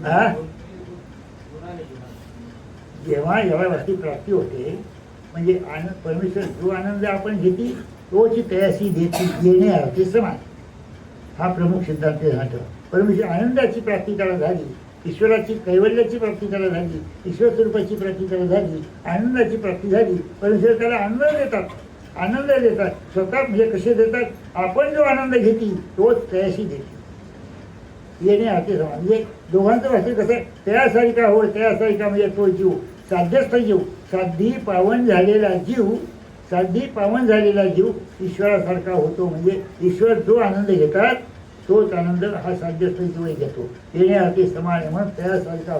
हा जेव्हा जेव्हा वस्तू प्राप्ती होते म्हणजे परमेश्वर जो आनंद आपण घेते तोची तयासी देती येणे आहे समान. हा प्रमुख सिद्धांत राहतो. परमेश्वर आनंदाची प्राप्ती त्याला झाली, ईश्वराची कैवल्याची प्राप्ती त्याला झाली, ईश्वर स्वरूपाची प्राप्ती त्याला झाली, आनंदाची प्राप्ती झाली. परमेश्वर त्याला आनंद देतात स्वतः. म्हणजे कसे देतात, आपण जो आनंद घेते तोच तयाशी देते येणे हाते समान. म्हणजे दोघांचं वास्तव कसं, त्यासारखा होय त्यासारखा म्हणजे तो जीव साध्यस्थ जीव, साधी पावन झालेला जीव ईश्वरासारखा होतो. म्हणजे ईश्वर जो आनंद घेतात तोच आनंद हा साध्यस्थ जीव घेतो. येणे हाते समान आहे. म्हणून त्यासारखा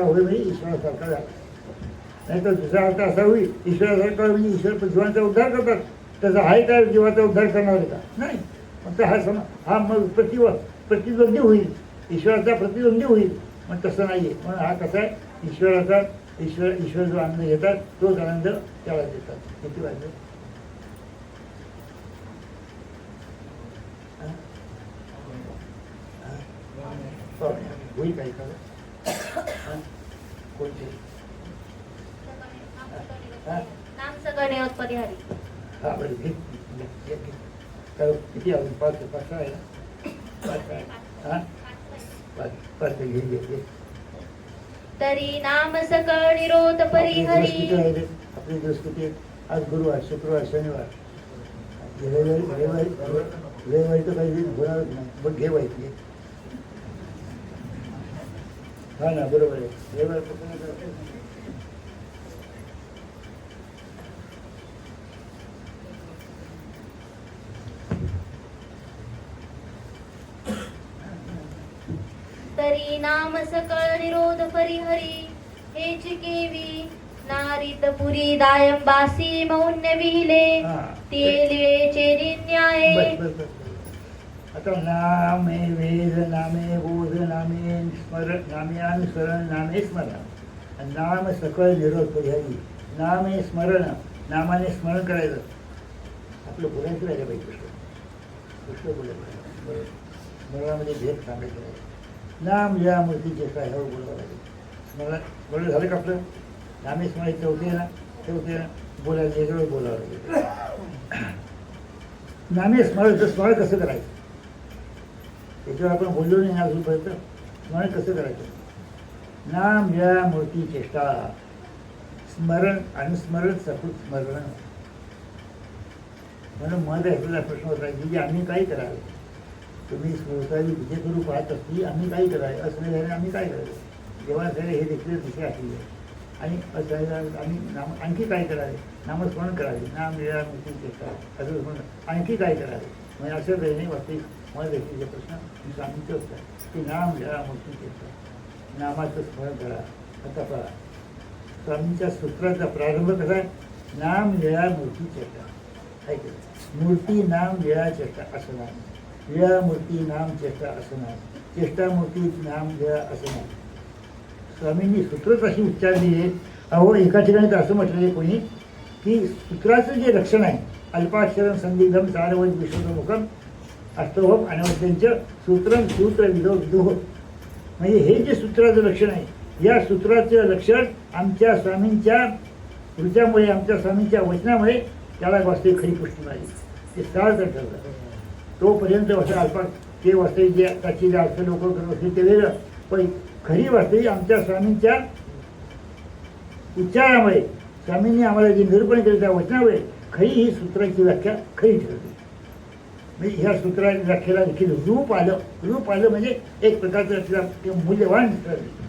होय म्हणजे ईश्वरासारखा झाला. नाही तर दुसरा अर्थ असा होईल, ईश्वरासारखा म्हणजे ईश्वर जीवांचा उद्धार करतात, त्याचा आहे काय जीवाचा उद्धार करणार आहे का, नाही. मग हा मग प्रतिद्वंदी होईल, ईश्वराचा प्रतिद्वंदी होईल. मग तसं नाही आहे. म्हणून हा कसा आहे, ईश्वर जो आनंद घेतात तोच आनंद त्याला देतात. किती वाजले, होईल काही कोणते नाम सगळे परिहारी. हा बरं किती अजून 5 आहे ना, 5 घे. तरी नाम सकळ निरोध परिहरी. आपले दिवस किती आहेत, आज गुरुवार, शुक्रवार, शनिवार, रविवारी तर काही होणारच नाही. बघ घे माहिती. हा ना बरोबर आहे. रविवार तरी नाम सकळ निरोध परिहरी. हेच केवी नारीत पुरी दायंबासी मौन्य विहिले. तेलिवेचे निर्णय. आता नामे वेद, नामे बोध, नामे स्मरण, नामे अनुसरण, नामे स्मरण. नाम सकळ निरोध परिहरी. नामे स्मरण, नामाने स्मरण करायचं. आपलं बोलायचं राहिलं पाहिजे. कृष्ण बोलायचं स्मरणामध्ये भेद सांगायचं. नाम या मूर्तीचे काय हळू बोलावं लागेल. स्मरण झालं का आपलं. नामे स्मरायचं होते ना बोलायचं वेगळं बोलावं लागेल. नामे स्मरण कसं करायचं त्याच्यावर आपण बोललो नाही अजूनपर्यंत. स्मरण कसं करायचं. नाम या मूर्ती चेष्टा. स्मरण अनुस्मरण सकृत स्मरण. म्हणून मग आपल्याला प्रश्न होता की आम्ही काय करावे. तुम्ही स्मृतावी विजय करू पाहत असती आम्ही काय करावे. असं नाही झालं आम्ही काय करावे. जेव्हा झाले हे देखील दिशा असली आहे. आणि असं आम्ही आणखी काय करावे. नामस्मरण करावे. नाम या मूर्ती चेष्टा असं म्हणून आणखी काय करावे. म्हणजे असं वेळेने वास्तविक मला व्यक्तीचे प्रश्न मी सांगितलं होतं की नाम या मूर्ती चेष्टा. नामाचं स्मरण करा. आता पहा स्वामींच्या सूत्राचा प्रारंभ कसा आहे. नाम या मूर्ती चेष्टा. ऐकलं. मूर्ती नाम वेळा चेष्टा असं नाही. वेळा मूर्ती नाम चेष्टा असं नाही. चेष्टा मूर्ती नाम वेळा असं नाही. स्वामींनी सूत्रच अशी उच्चारली आहे. अहो एका ठिकाणी तर असं म्हटलं आहे कोणी की सूत्राचं जे रक्षण आहे अल्पाक्षरम संदिग्धम सारवत विश्वमुखम अष्टोभम अनवद्यंच सूत्रम सूत्र विदो विदुह. म्हणजे हे जे सूत्राचं लक्षण आहे, या सूत्राचं लक्षण आमच्या स्वामींच्या कृत्यामुळे, आमच्या स्वामींच्या वचनामुळे त्याला वास्तविक खरी पुष्टी मिळाली. ते सार्थ ठरलं. तोपर्यंत असं अल्पात ते वास्तविक जे त्याची जे अर्थ लोक करत असतील ते वेगळं, पण खरी वास्तविक आमच्या स्वामींच्या उच्चारामुळे, स्वामींनी आम्हाला जे निरूपण केलं त्या वचनामुळे खरी ही सूत्राची व्याख्या खरी ठरली. म्हणजे ह्या सूत्रा व्याख्याला देखील रूप आलं. रूप आलं म्हणजे एक प्रकारचं तिला मूल्यवान ठरलं.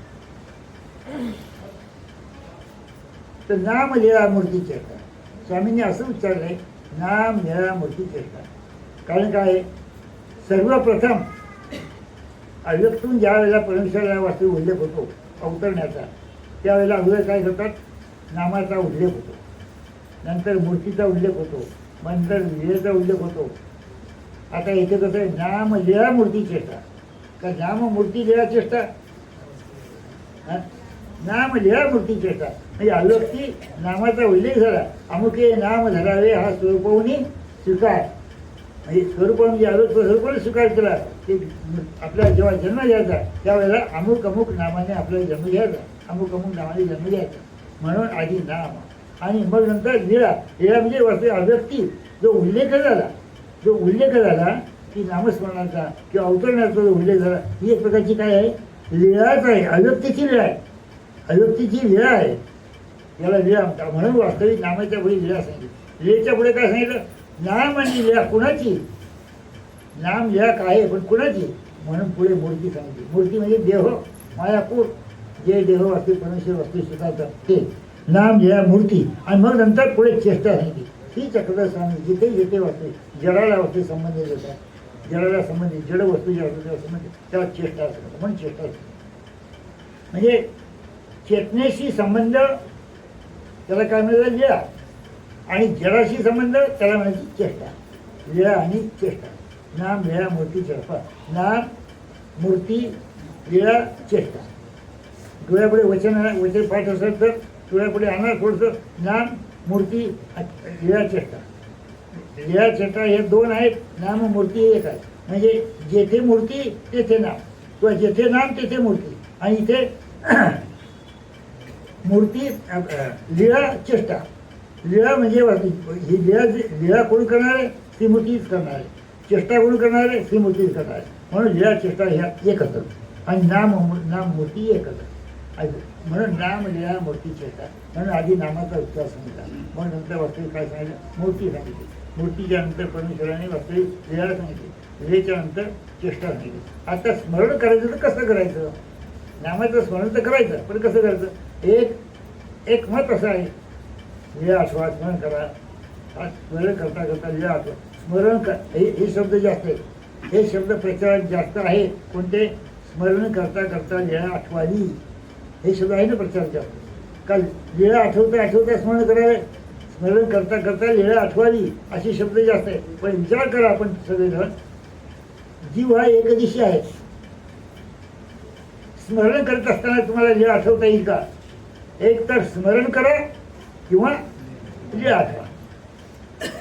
तर नाम लीळा मूर्ती चेष्टा, स्वामींनी असं उच्चारलं आहे, नाम लीळा मूर्ती चेष्टा. कारण काय, सर्वप्रथम अव्यक्तून ज्या वेळेला परमेश्वराला वास्तविक उल्लेख होतो अवतरण्याचा, त्यावेळेला अगोदर काय करतात, नामाचा उल्लेख होतो, नंतर मूर्तीचा उल्लेख होतो, नंतर लीळेचा उल्लेख होतो. आता इथे कसं आहे, नाम लीळा मूर्ती चेष्टा. का नाम मूर्ती लीळा चेष्टा, नाम लीळा मूर्ती चेष्टा. म्हणजे अव्यक्ती नामाचा उल्लेख झाला, अमुके नाम धरावे हा स्वरूपवनी स्वीकार. म्हणजे स्वरूप म्हणजे अव्यक्त स्वरूपाने स्वीकार केला. ते आपला जेव्हा जन्म घ्यायचा त्यावेळेला अमुक अमुक नामाने आपल्याला जन्म घ्यायचा, अमुक अमुक नामाने जन्म घ्यायचा. म्हणून आधी नाम आणि मग नंतर लीळा. लीळा म्हणजे वास्तविक अव्यक्ती जो उल्लेख झाला, जो उल्लेख झाला की नामस्मरणाचा किंवा अवतरण्याचा जो उल्लेख झाला, ही एक प्रकारची काय आहे, लीळाच आहे. अव्यक्तीची लीळा आहे, अव्यक्तीची लीळा आहे, याला लीळा म्हणतात. म्हणून वास्तविक नामाच्या पुढे लीळा सांगितली. लीळेच्या पुढे काय सांगितलं, नाम आणि लीळा कुणाची, नाम लीळा काय आहे पण कुणाची, म्हणून पुढे मूर्ती सांगितली. मूर्ती म्हणजे देह मायापूर, जे देह वास्तविक परमेश्वर वास्तविक स्वीकारतात ते नाम लीळा मूर्ती. आणि मग नंतर पुढे चेष्टा सांगितली. ही चक्रधर स्वामी जिथे जिथे वास्तविक जडाला वास्तविक संबंधित होतात, जडाला संबंधित जड वस्तू ज्या होत्या त्या संबंधित त्याला चेष्टा असतात. म्हणून चेष्टा असते म्हणजे चेतनेशी संबंध, त्याला काय म्हणायचं लीळा, आणि जडाशी संबंध त्याला म्हणायची चेष्टा. लीळा आणि चेष्टा, नाम लीळा मूर्ती चेष्टा. नाम मूर्ती लीळा चेष्टा. डोळ्यापुढे वचन पाठ असेल तर डोळ्यापुढे आणणार थोडंसं, नाम मूर्ती लीळा चेष्टा. लीळा चेष्टा हे दोन आहेत, नाम मूर्ती एक आहे. म्हणजे जेथे मूर्ती तेथे नाम, किंवा जेथे नाम तेथे मूर्ती. आणि इथे मूर्ती लीळा चेष्टा. लीळा म्हणजे ही लीळा कोण करणार आहे, ती मूर्तीच करणार आहे. चेष्टा कोण करणार आहे, ती मूर्तीच करणार आहे. म्हणून लीळा चेष्टा ह्या एकच, आणि नाम मूर्ती एकच. म्हणून नाम लीळा मूर्ती चेष्टा. म्हणून आधी नामाचा उच्चार सांगितला, मग नंतर वास्तविक काय सांगितलं, मूर्ती सांगितली. मूर्तीच्या नंतर परमेश्वराने वास्तविक लीळा सांगितली. लीळेच्या नंतर चेष्टा सांगितली. आता स्मरण करायचं तर कसं करायचं, नामाचं स्मरण तर करायचं, पण कसं करायचं. एक मत असं आहे, लीळा आठवा, स्मरण करा. स्मरण करता करता लीळा आठवा, स्मरण कर, हे शब्द जास्त आहेत. हे शब्द प्रचारात जास्त आहे. कोणते, स्मरण करता करता लीळा आठवावी, हे शब्द आहे ना प्रचार जास्त. का लीळा आठवता स्मरण करावे, स्मरण करता करता लीळा आठवावी, असे शब्द जास्त आहे. पण विचार करा आपण सगळेजण, जीव हा एकदिशी आहे. स्मरण करत असताना तुम्हाला लीळा आठवता येईल का. एक तर स्मरण करा किंवा लीळा आठवा.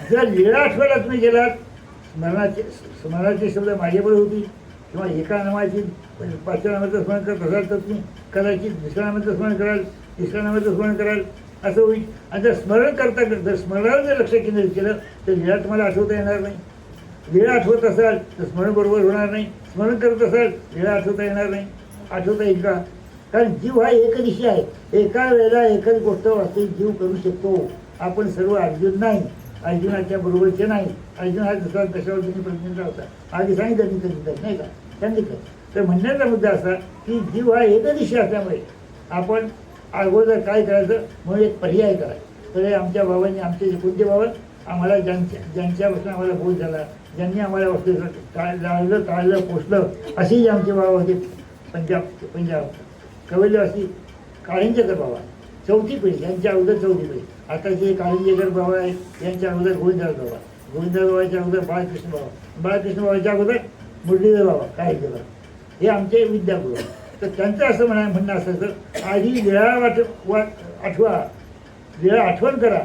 जर लीळा आठवायला तुम्ही गेलात, स्मरणाचे शब्द माझ्याकडे होती, किंवा एका नामाची 5व्या नामाचं स्मरण करत असाल तर तुम्ही कदाचित दुसऱ्या नामाचं स्मरण कराल, तिसऱ्या नामाचं स्मरण कराल, असं होईल. आणि जर स्मरण करता जर स्मरणावर जर लक्ष केंद्रित केलं तर लीळा तुम्हाला आठवता येणार नाही. लीळा आठवत असाल तर स्मरण बरोबर होणार नाही. स्मरण करत असाल लीळा आठवता येणार नाही. आठवता येईल का. कारण जीव हा एकदिशी आहे. एका वेळेला एकच गोष्ट वास्तविक जीव करू शकतो. आपण सर्व अर्जुन नाही, अर्जुनाच्या बरोबरचे नाही. अर्जुन हा दुसरा कशावर तुम्ही प्रतिनिधी होता, आधी सांगितलं तिथं नाही का, सांगितलं. तर म्हणण्याचा मुद्दा असा की जीव हा एकदिशी असल्यामुळे आपण अगोदर काय करायचं, म्हणून एक पर्याय करायचा. तर आमच्या बाबांनी, आमचे कोणते बाबा, आम्हाला ज्यांच्यापासून आम्हाला बोध झाला, ज्यांनी आम्हाला वस्तू टाळलं पोचलं, असेही आमचे बाबा होते. पंजाब कवयवासी काळिंजेकर बाबा, चौथी पिढी, यांच्या अगोदर चौथी पिढी. आता जे काळिंजेकर बाबा आहेत यांच्या अगोदर गोविंदराज बाबा, गोविंदराज बाबाच्या अगोदर बाळकृष्ण बाबा, बाळकृष्ण बाबाच्या अगोदर मुरलीधर बाबा, काय केलं, हे आमचे विद्यागुरू. तर त्यांचं असं म्हणणं असायचं, आधी लीळा आठवा, लीळा आठवण करा.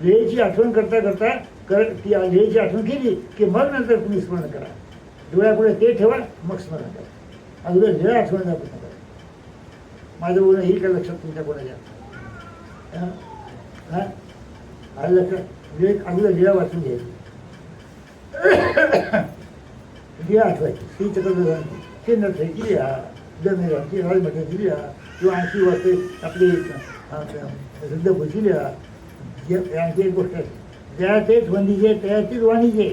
लीळेची आठवण करता करता ती लीळेची आठवण केली की मग नंतर तुम्ही स्मरण करा. डोळ्यापुढे ते ठेवा, मग स्मरण करा. अगोदर लिळा आठवण्याचा प्रयत्न करा. माझं बोलणं येईल का लक्षात तुमच्या कोणाच्या? आलं लक्षात? अगोदर लिळा वाचून घ्यायची, लिळा आठवायची. श्री चक्रधरांची ते नरसाची लिहा, दमेरांची राजमठाची लिहा, किंवा आणखी वाचते आपली सिद्धभूची लिहा. आणखी एक गोष्ट आहे, ज्या तेच वंदीचे त्याचीच वाणीचे.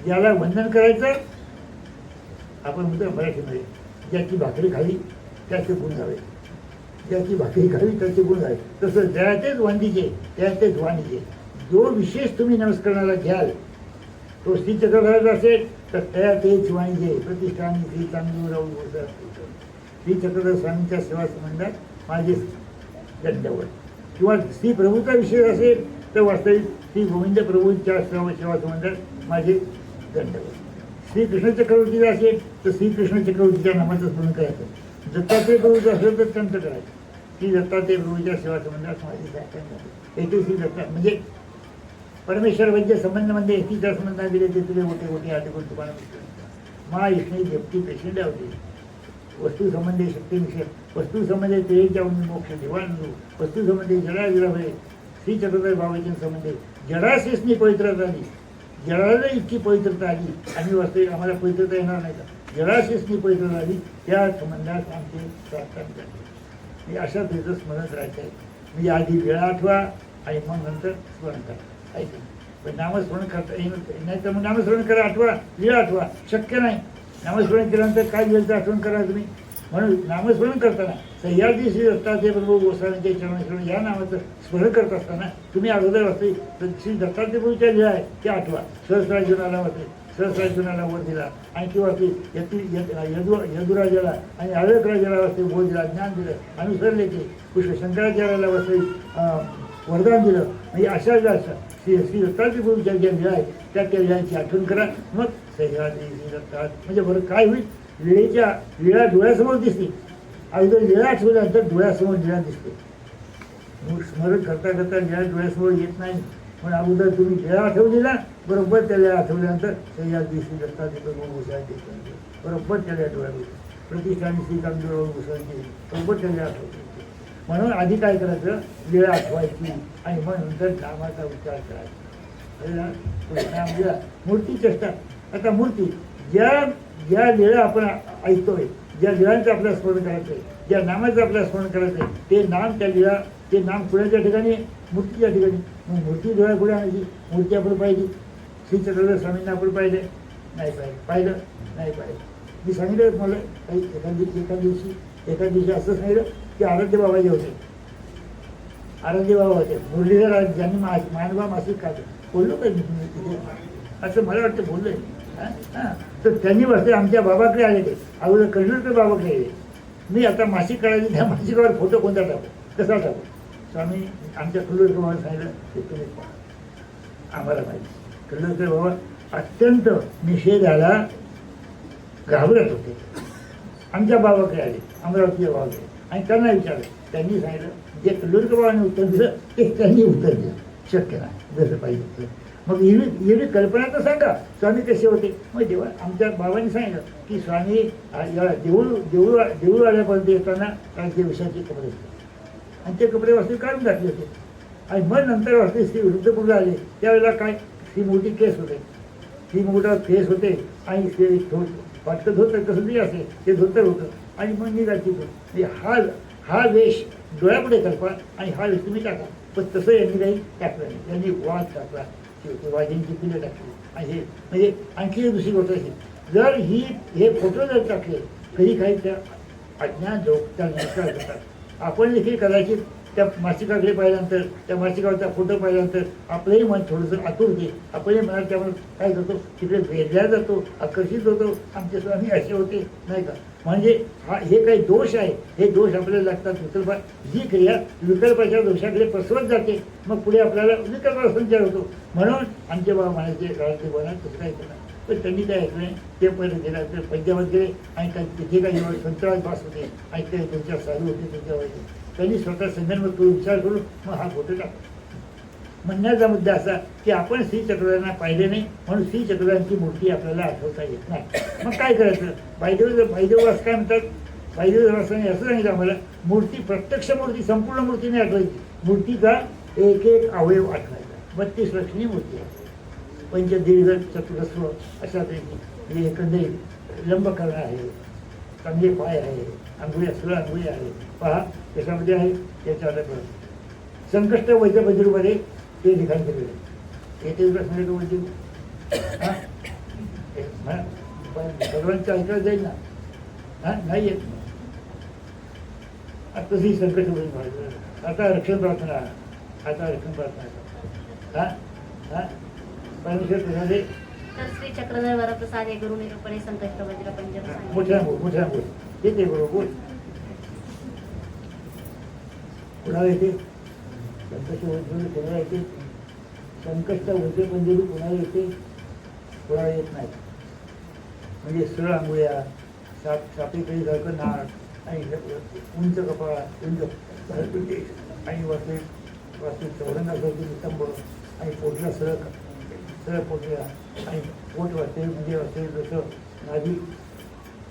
ज्याला वंदन करायचं आपण म्हणतो मराठीमध्ये, ज्याची भाकरी खाली त्याचे गुण झाले, ज्याची भाकरी खावी त्याचे गुण झाले. तसं ज्या तेच वंदीचे त्याचेच वाणीचे. जो विशेष तुम्ही नमस्कारणाला घ्याल तो श्री चक्रधराचा असेल तर त्या तेच वाणीचे. प्रतिष्ठानी श्री चांगली राहून श्री चक्रधर स्वामींच्या सेवा संबंधात माझे दंडवत. किंवा श्री प्रभूचा विषय असेल तर वास्तविक श्री गोविंद प्रभूंच्या सेवा संबंधात माझे दंडवत. श्रीकृष्ण चक्रवर्तीचा असेल तर श्रीकृष्ण चक्रवर्तीच्या नामाचं स्मरण करायचं. दत्तात्रेय प्रभूचं असेल तर त्यांचं करायचं. श्री दत्तात्रेय प्रभूच्या सेवा संबंधात माझी साठवण. येथे श्री दत्ता म्हणजे परमेश्वर वैद्य संबंधामध्ये एकीच्या संबंधात दिले ते तुले मोठे मोठे आठवण तुम्हाला मा इष्णी जप्ती पेशिंडा होते. वस्तू संबंधी शक्ती निषेध, वस्तू संबंधी तेच्या मोक्ष देवांनो, वस्तू संबंधी जडा जडा भये. श्री चक्रधर बाबाच्या संबंधी जडाशीसनी पवित्रता आली, जडाला इतकी पवित्रता आली आणि वास्तविक आम्हाला पवित्रता येणार नाही का? जडाशीसनी पवित्रता आली, त्या संबंधात आमचे प्रार्थना झाली. मी अशा त्याचं स्मरण करायचं आहे. मी आधी वेळा आठवा आणि मग नंतर स्मरण करा. ऐका, पण नामस्मरण करता येईल नाही तर मग नामस्मरण करा, आठवा, वेळा आठवा. शक्य नाही. नामस्मरण केल्यानंतर काय वेळचं आठवण करा तुम्ही. म्हणून नामस्मरण करताना सह्याद्री श्री दत्तात्रेय प्रभू गोसावींचे चरणस्मरण या नावाचं स्मरण करत असताना तुम्ही अगोदर वाचते श्री दत्तात्रेय प्रभूच्या जे आहे ते आठवा. सहस्रार्जुनाला वाचते, सहस्रार्जुनाला वर दिला आणि किंवा ती यदुराजाला आणि आळकराजाला वाचते बोध दिला, ज्ञान दिलं, अनुसरले ते पुष्प शंकराचार्याला वाचते वरदान दिलं. म्हणजे अशा ज्या श्री दत्तात्रेय प्रभूच्या ज्या लिळा आहे त्या लिळांची आठवण करा. मग सह्याद्री श्री दत्तात म्हणजे बरं काय होईल, लिळेच्या लिळा डोळ्यासमोर दिसते. अगोदर लिळा आठवल्यानंतर डोळ्यासमोर लिळा दिसते. मग स्मरण करता करता लिळा डोळ्यासमोर येत नाही. पण अगोदर तुम्ही लिळा आठवलेला बरोबर त्या लिळा आठवल्यानंतर सह्याद्री श्री दत्तात्रेय प्रभू गोसावी बरोबर त्या लिळा डोळ्यात प्रतिष्ठानी श्री चांगली गोसावी बरोबर त्या लिळा आठवते. म्हणून आधी काय करायचं, लिळा आठवायची आणि मग नंतर नामाचा उच्चार करायचा. नाम लिळा मूर्ती चेष्टा. आता मूर्ती ज्या लिळा आपण ऐकतोय, ज्या लिळांचं आपल्याला स्मरण करायचं आहे, ज्या नामाचं आपल्याला स्मरण करायचं आहे ते नाम त्या लिळा, ते नाम कुणाच्या ठिकाणी, मूर्तीच्या ठिकाणी. मग मूर्ती डोळ्या पुढे आणायची, मूर्ती आपण पाहिली. श्री चक्रधर स्वामींना आपण पाहिलं नाही, पाहिलं नाही पाहिलं. मी सांगितलं मला काही एका दिवशी असं सांगितलं की आराध्य बाबाजी होते, आराध्य बाबा होते. मुरलीधर ज्यांनी मानवा मासिक काढलं बोललो काय तिथे असं मला वाटतं बोललोय. हां, तर त्यांनी बसले आमच्या बाबाकडे आले. ते अगोदर कर्नाटक बाबाकडे आले. मी आता मासिक काढायची, त्या मासिकावर फोटो कोणता टाकू, कसा टाकू. स्वामी आमच्या कर्नाटक बाबाला सांगितलं ते तुम्ही आम्हाला माहिती. कर्नाटक बाबा अत्यंत निषेधाला घाबरत होते. आमच्या बाबाकडे आले, अमरावतीच्या बाबाकडे, आणि त्यांना विचारलं. त्यांनी सांगितलं जे कर्नाटक बाबाने उत्तर दिलं ते त्यांनी उत्तर दिलं. शक्य नाही जसं पाहिजे. मग एवढी कल्पना तर सांगा स्वामी कसे होते. मग जेव्हा आमच्या बाबांनी सांगितलं की स्वामी देऊळ आल्यापर्यंत येताना त्यांचे विषयाचे कपडे होते आणि ते कपडे वास्तविक काढून टाकले होते. आणि मग नंतर वास्तविक श्री वृद्धपूरला आले त्यावेळेला काय श्री मोठी केस होते, श्री मोठा केस होते आणि फाटकं धोतर कसं तरी असे ते धोतर होतं. आणि मग निघायची म्हणजे हा वेश डोळ्यापुढे कल्पा आणि हा वेश तुम्ही टाका. पण तसं यांनी काही टाकलं नाही. त्यांनी वाद टाकला, वाघिंची पिलं टाकली. आणि हे म्हणजे आणखी एक दुसरी गोष्ट अशी, जर हे फोटो जर टाकले कधी काही त्या अज्ञान लोक त्या नमस्कार करतात. आपण देखील कदाचित त्या मासिकाकडे पाहिल्यानंतर, त्या मासिकावरचा फोटो पाहिल्यानंतर आपलंही मन थोडंसं आतुरते. आपणही मनात त्यामुळे काय करतो, तिकडे वेगळ्या जातो, आकर्षित होतो. आमचे स्वामी असे होते नाही का. म्हणजे हे काही दोष आहे, हे दोष आपल्याला लागतात. जी क्रिया विकल्पाच्या दोषाकडे पसरत जाते मग पुढे आपल्याला विकल्पाचा संचार होतो. म्हणून आमचे बाबा म्हणायचे राजचे बना तसं काय करणार. पण त्यांनी काय ऐकलं नाही. ते पहिलं गेला तर पंजाबात गेले आणि तिथे काही संतराज भास होते आणि ते त्यांच्या साधू होते त्यांच्या व्हायचे. त्यांनी स्वतः संघांवर तो विचार करून मग हा फोटो टाकला. म्हणण्याचा मुद्दा असा की आपण श्री चक्रधरांना पाहिले नाही म्हणून श्री चक्रधरांची मूर्ती आपल्याला आठवता येत नाही. मग काय करायचं? भाईदेववास काय म्हणतात? भाईदेववासाने असं सांगितलं आम्हाला, मूर्ती प्रत्यक्ष मूर्ती संपूर्ण मूर्ती नाही आठवायची, मूर्तीचा एक एक अवयव आठवायचा. 32 लक्षणी मूर्ती आहे. पंचदीर्घ चतुरस्व अशा पैकी एकंदरीत लंबकर्ण आहे, चांगले पाय आहे, आंघोळी सरळ आंघोळी आहे. पहा त्याच्यामध्ये आहे त्याच्या संकष्ट वैद्यपंजरूमध्ये ते लिखाण केलेलं आहे. येते प्रश्न वैद्य सर्वांच्या ऐकलं जाईल ना? नाही येत. आता तशी संकट वैद्य, आता रक्षण प्रार्थना, आता रक्षण प्रार्थना. परमेश्वर प्रसादे तर श्री चक्रधर वरप्रसाद हे गुरु निरूपणे संकष्ट वज्र पंजर मोठ्या बोल ते बरोबर बोल. कुणाला येते संकष्ट वैद्य, कोणाला येते संकष्ट वैद्य पंजरी, कोणाला येते कोणाला येत नाही. म्हणजे सरळ आंघोळ्या, सापेकडे सारखं नाक आणि उंच कपाळ, उंच आणि वास्तू चौरंगासारखी नितंब आणि पोटला सरळ पोटल्या आणि पोट वाचते म्हणजे असेल जसं नादी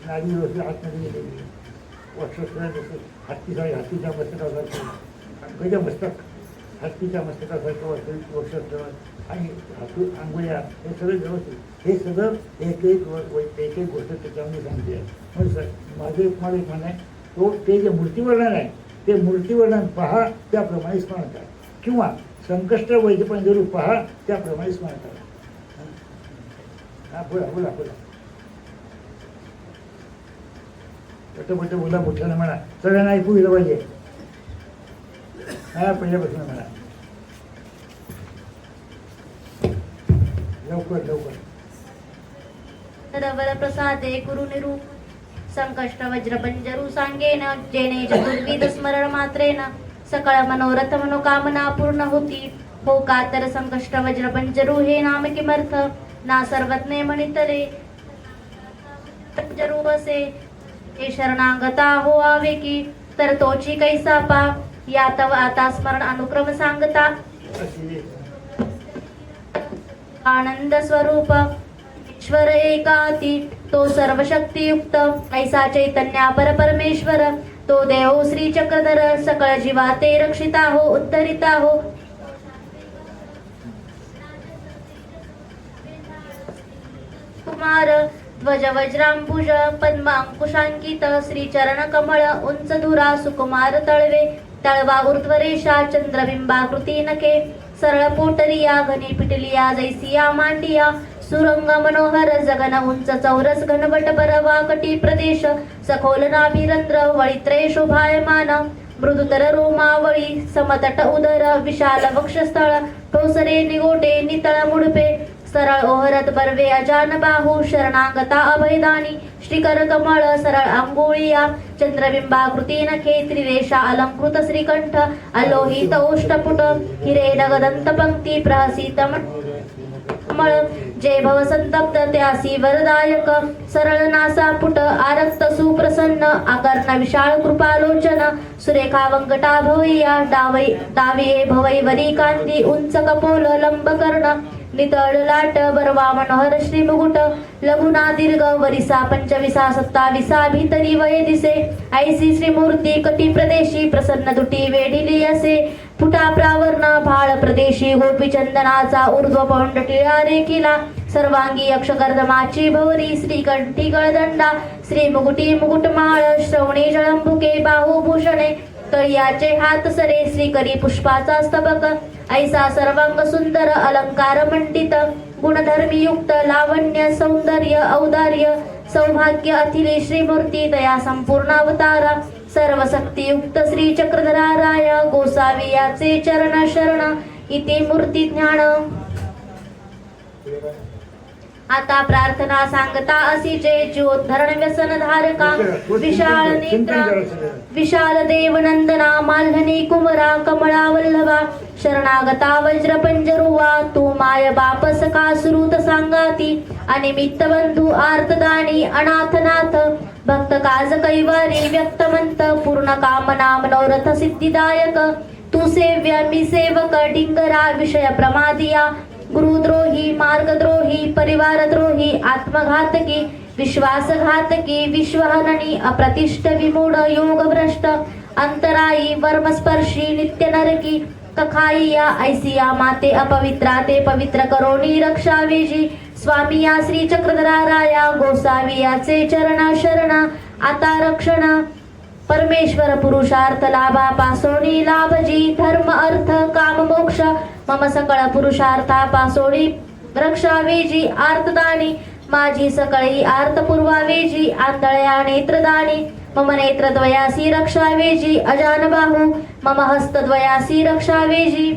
व्यवस्थित आतमध्ये गेलेली, वक्षस्थळ जसं हत्तीच्या मस्तकासारखं, गज मस्तक हत्तीच्या मस्तकासारखं वास्तविक वक्षस्थळ आणि हातू आंघोळ्या, हे सगळं व्यवस्थित. हे सगळं एक एक गोष्ट त्याच्यामध्ये सांगते आहे. म्हणून माझं तुम्हाला एक म्हणणं आहे, ते जे मूर्तीवर्णन आहे ते मूर्तीवर्णन पहा त्याप्रमाणे स्मरण करा, किंवा संकष्ट वैद्यपंजरू पहा त्याप्रमाणे स्मरण करा. बोला बोला बोला पट बोला, मोठ्यानं म्हणा, सगळ्यांना ऐकू गेलं पाहिजे. पहिल्यापासून म्हणा, लवकर लवकर. वरप्रसादे गुरु निरूप संकष्ट वज्र पंजरू सांगेन, जेणे चतुर्विध स्मरण मात्रेन सकळ मनोरथ मनोकामना पूर्ण होती. हो का तर संकष्ट वज्र पंजरू हे नाम किमर्थ, ना सर्वज्ञ म्हणितरे पंजरू असे. हे शरणागता हो आवे की, तर तोची कैसा पा, या तव आता स्मरण अनुक्रम सांगता. आनंद स्वरूप ईश्वर एकाती, तो सर्व शक्तियुक्त ऐसा चैतन्या परमेश्वर. तो देव श्री चक्रधर, सकळ जीवा ते रक्षिता हो उद्धरिता हो. कुमार ध्वज वज्रांबुज पद्म अंकुशांकित, श्री चरण कमळ उंच धुरा सुकुमार तळवे. तळवा ऊर्ध्वरेषा चंद्रबिंबाकृती नखे, सरळ पोटरिया घनी पिटलिया जैसिया मांडिया. सुरंग मनोहर जगन उंच चौरस घनवट परवा कटी प्रदेश. सखोल नाभिरंध्र वळित्रे शोभायमान, मृदुतर रोमावळी समतट उदर. विशाल वक्षस्थळ ठोसरे निगोटे नितळ मुडपे. सरळ ओहरत बर्वे अजान बाहू, शरणागता अभयदानी. श्रीकर कमळ सरळ आंघोळिया, चंद्रबिंबाकृती नखे. त्रिरेषा अलंकृत श्रीकंठ, अलोहित ओष्टपुट. हिरे नगदंत पंक्ती प्रहसित कमळ. जय भव संतप्त त्यासी वरदायक, सरळ नासा पुट आरक्त सुप्रसन्न. आकर्ण विशाळ कृपालोचन, सुरेखा वंकटा भवैया. डावे भवै वरी कांदी, उंच कपोल लंब कर्ण. नितळ लाट बरवा मनोहर श्री मुकुट. लघुना दीर्घ वरिसा 25 27 भीतरी वये दिसे. ऐसी श्रीमूर्ती कटी प्रदेशी, प्रसन्न दुटी वेढिली असे. फुटा प्रावर्ण भाळ प्रदेशी, गोपी चंदनाचा ऊर्ध्व पौंड टिळा रेखिला. सर्वांगी अक्षगर्धमाची भवरी, श्रीकंठी गळदंडा. श्री मुकुटी मुकुटमाळ, श्रवणी जळंबुके बाहुभूषणे. तळियाचे हात सरे, श्रीकरी पुष्पाचा स्तबक. ऐसा सर्वांग सुंदर अलंकार मंडित. गुणधर्मी युक्त लावण्य सौंदर्य औदार्य. सौभाग्य अथिली श्रीमूर्ती दया संपूर्ण अवतारा. सर्व शक्तियुक्त श्री चक्रधरा राय, गोसावी याचे चरण शरण. इति मूर्ती ज्ञान. आता प्रार्थना सांगता असी जे ज्योतधरण व्यसन धारका. विशाल नेत्रा विशाल देव नंदना, माल्हनी कुमरा कमळा वल्लभा. शरणागता वज्र पंजरुवा, तू माय बाप सखा सुरूत सांगाती. अनिमित्त बंधू आर्तदानी अनाथनाथ. भक्त काज कैवारी व्यक्तमंत, पूर्ण कामना मनोरथ सिद्धिदायक. तू सेव्य मी सेवक डिंगरा विषय प्रमादिया गुरुद्रोही मार्गद्रोही परिवारद्रोही आत्मघातकी विश्वासघातकी विश्वहननी अप्रतिष्ठ विमूढ योगभ्रष्ट अंतराई वर्मस्पर्शी नित्य नरकी कखाई या ऐसिया माते अपवित्रा ते पवित्र करोनी रक्षावेजी स्वामी या श्री चक्रधरा राया गोसावी याचे चरण शरण आता रक्षण परमेश्वर पुरुषार्थ लाभा पासोणी लाभजी धर्म अर्थ काम मोक्ष मम सकळ पुरुषार्था पासोणी रक्षावेजी आर्तदानी माझी सकळी आर्त पुरवावेजी आंधळ्या नेत्रदानी मम नेत्रद्वयासी रक्षावेजी अजानबाहू मम हस्तद्वयासी रक्षावेजी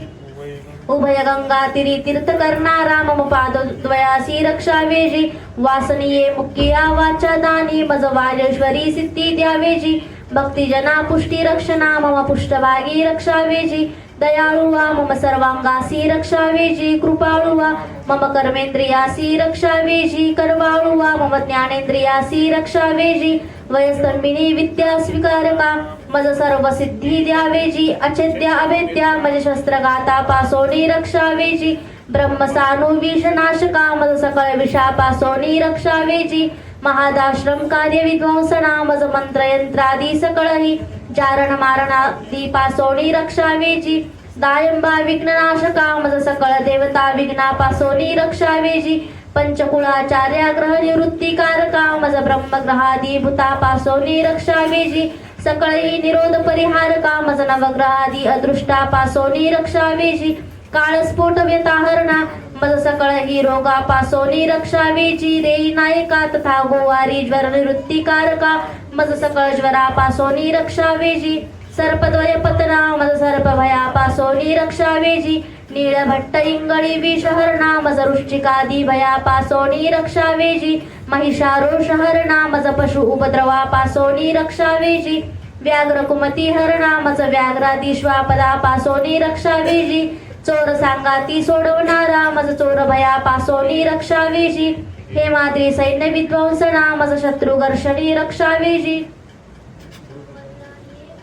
उभय गंगा तिरी तीर्थ करणारा मम पादद्वयासी रक्षावेजी वासनीये मुक्किया वाचा दानी मज वाजेश्वरी सिद्धी द्यावेजी भक्तिजना पुष्टी रक्षणा मम पुष्टभागी रक्षावेजी दयाळुवा मम सर्वांगासी रक्षावेजी कृपाळुवा मम कर्मेंद्रियासी रक्षावेजी करवाळुवा मम ज्ञानेंद्रियासी रक्षावेजी वयस्तंभिनी विद्या स्वीकारका मज सर्व सिद्धी द्यावेजी अछेद्या अभेद्या मज शस्त्रगाता पासोनी रक्षावेजी ब्रह्मसानु विषनाशका मज सकळ विषापासोनी रक्षावेजी महादाश्रम कार्य विध्वंसना मज मंत्र यंत्रादी सकळही जारण मारणादी पासोनी रक्षावेजी दायंबा विघ्ननाशका मज सकळ देवता विघ्ना पासोनी रक्षावेजी पंचकुळाचार्य ग्रह निवृत्तिकारका मज ब्रह्मग्रहादी भूता पासोनी रक्षावेजी सकळही निरोध परिहारका मज नवग्रहादी अदृष्टा पासोनी रक्षावेजी काळस्फोट व्यताहरणा मज सकळ ही रोगा पासोनी रक्षावेजी देई नायका तथा गोवारी ज्वर निवृत्तिकारका मज सकळ ज्वरा पासोनी रक्षावेजी सर्पद्वय पतना मज सर्प भया पासोनी रक्षावेजी नीळ भट्ट इंगळी विषहरणा मज वृश्चिकादी भया पासोनी रक्षावेजी महिषारोषहरणा मज पशु उपद्रवा पासोनी रक्षावेजी व्याघ्र कुमती हरणा मज व्याघ्रादी श्वापदा पासोनी रक्षावेजी चोर सांगाती सोडवणारा मज चोर भया पासोनी रक्षावेजी हे माद्री सैन्य विध्वंसना मज शत्रु घर्षणी रक्षावेजी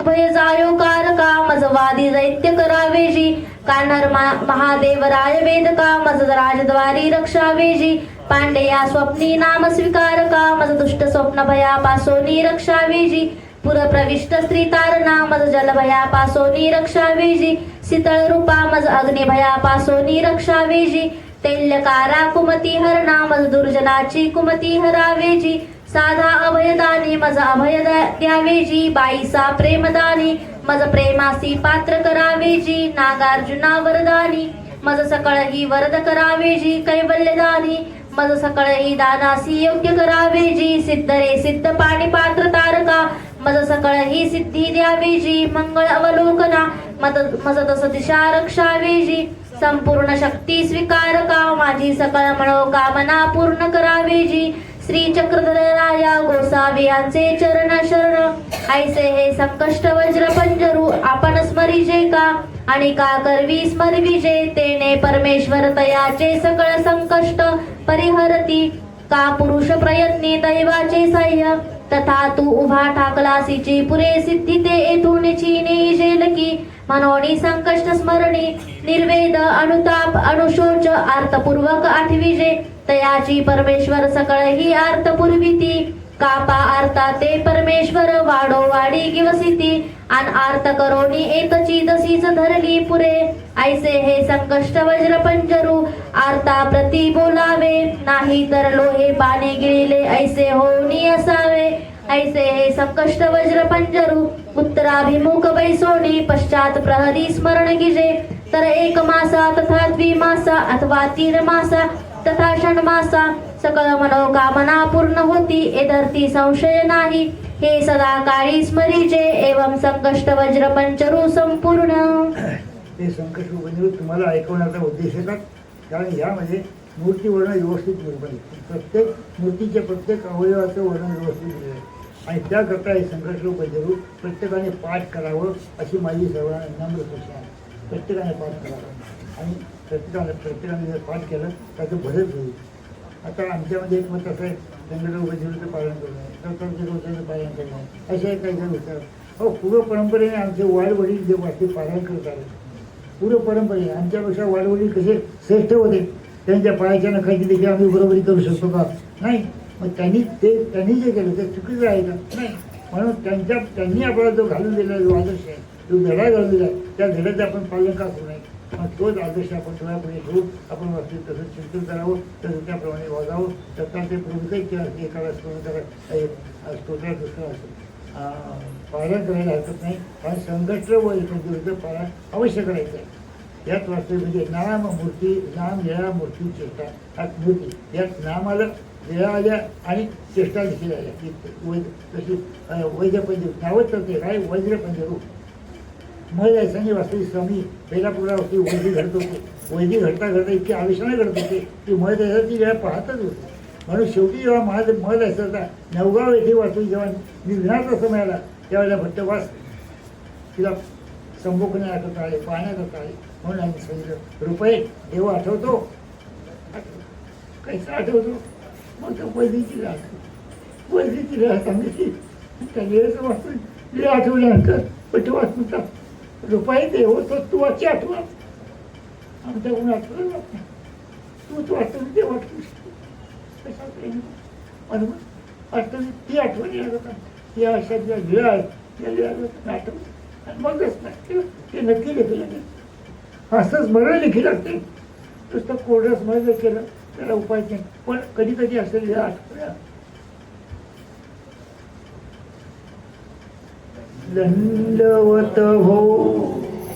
भय जायो कारका मज वादी दैत्य करावेजी कान्हर महादेव राय वेदका मज राजद्वारी रक्षावेजी पांडेया स्वप्नी नाम स्वीकारका मज दुष्ट स्वप्न भया पासोनी रक्षावेजी पुर प्रविष्ट स्त्री तारणा मज जल भया पासोनी रक्षावेजी शीतळ रूपा मज अग्नि भया पासोनी रक्षावेजी तैल्यकारा कुमती हरणा मज दुर्जनाची कुमती हरावेजी साधा अभयदानी मज अभय द्यावेजी बाईसा प्रेमदानी मज प्रेमासी पात्र करावेजी नागार्जुना वरदानी मज सकळ ही वरद करावेजी कैवल्यदानी मज सकळ ही दानासी योग्य करावेजी सिद्ध रे सिद्ध पाणी पात्र तारका मज सकळ ही सिद्धी द्यावेजी मंगळ अवलोकना मज दस दिशा रक्षावेजी संपूर्ण शक्ती स्वीकारका माझी सकळ मनोकामना पूर्ण करावेजी श्री चक्रधराया गोसावी यांचे चरण शरण ऐसे हे संकष्ट वज्र पंजरू आपण स्मरिजे का आणि का करवी स्मरविजे तेने परमेश्वर तयाचे सकळ संकष्ट परिहरती का पुरुष प्रयत्नी दैवाचे सह्य तथा तू उभा ठाकलासीची पुरे सिद्धी ते येथून चीनी जेलकी मनोनी संकष्ट स्मरणी निर्वेद अनुताप अनुशोच आर्तपूर्वक आठविजे तयाची परमेश्वर सकळ ही आर्त पुरविती कापा आर्ता ते परमेश्वर वाडो वाडी किवसिती आणि आर्त करोनी एकची दसीच धरली पुरे ऐसे हे संकष्ट वज्र पंजरू आर्ता प्रती बोलावे नाही तर लोहे पाने गिळले ऐसे होनी असावे ऐसे हे संकष्ट वज्र पंजरू उत्तराभिमुख बैसोनी पश्चात प्रहरी स्मरण गिजे तर एक मासा तथा द्विमासा अथवा 3 मासा तथा षण्मासा सकळ मनोकामना पूर्ण होती एधरती संशय नाही हे सदा काळी स्मरीचे एवं संकष्ट वज्र पंचरू संपूर्ण. हे संकष्ट वज्र तुम्हाला ऐकवण्याचा उद्देश आहे का? कारण यामध्ये मूर्ती वर्णन व्यवस्थित निर्माण आहे. प्रत्येक मूर्तीच्या प्रत्येक अवयवाचं वर्णन व्यवस्थित दिलं आहे आणि त्याकरता हे संकष्ट वज्र प्रत्येकाने पाठ करावं अशी माझी सर्वांना नम्र सूचना आहे. प्रत्येकाने पाठ करावं आणि प्रत्येकाने जर पाठ केलं त्याचं भरच होईल. आता आमच्यामध्ये एक मत असं आहे संकष्ट वज्राचं पालन करणं, संकष्ट वज्राचं पालन करणं असे काही जण होतं. हो पूर्व परंपरेने आमचे वाडवडील जे वाचते पारायण करत आले पूर्व परंपरेने आमच्यापेक्षा वाडवडील कसे श्रेष्ठ होते त्यांच्या पायाच्या नखाची देखील आम्ही बरोबरी करू शकतो का नाही मग त्यांनी जे केलं ते चुकीचं आहे का नाही म्हणून त्यांनी आपल्याला जो घालून दिलेला जो आदर्श आहे जो धडा घालून दिला त्या धड्याचं आपण पालन का करू नये मग तोच आदर्श आपण डोळ्यापुढे ठेवून आपण वाचतो तसं चिंतन करावं तसं त्याप्रमाणे वागावं तर ते प्रभूचं एखादा स्तोत्रात दुसरं असतं पालन करायला हरकत नाही कारण संघर्ष व एकत्रित पालन अवश्य करायचं आहे यात वास्तव म्हणजे नाम मूर्ती नाम लीळा मूर्ती चेष्टा हा मूर्ती यात नामाला लीळा आल्या आणि चेष्टा देखील आल्या की तशी वैद्यपंच नावच चालते काय वज्रपंचरूप मग वास्तविक स्वामी बेलापूरला होती वैदी घडत होते वैदी घडता इतकी आवेशाने घडत होते की मध ती वेळा पाहतच होते म्हणून शेवटी जेव्हा मध असायचा नवगाव येथे वास्तविक जेव्हा निघण्याचा समय आला त्यावेळेला भट्टवास तिला संभोगणे आठवत आले पाहण्यात आले म्हणून आम्ही सांगितलं रुपये देव आठवतो कैसा आठवतो मग तो वैदीची राह सांगितली त्या वेळेचं वास्तविक लिहा आठवल्यानंतर भट्टवास म्हणतात रुपये देव तो तू आजची आठवण आमच्या कोणी आठवलं तू वास्तविक देव आठवू शकतो कशा बरोबर वास्तविक ती आठवण येणार होता ती अशा ज्या लिळा आहेत त्या लिळा आठवण आणि मगच नाही ते नक्की लिखी लागेल असं स्मरण लिखी लागते नुसतं कोरडं स्मरण केलं त्याला उपाय नाही पण कधी कधी असं लिळा आठवल्या दंडवत हो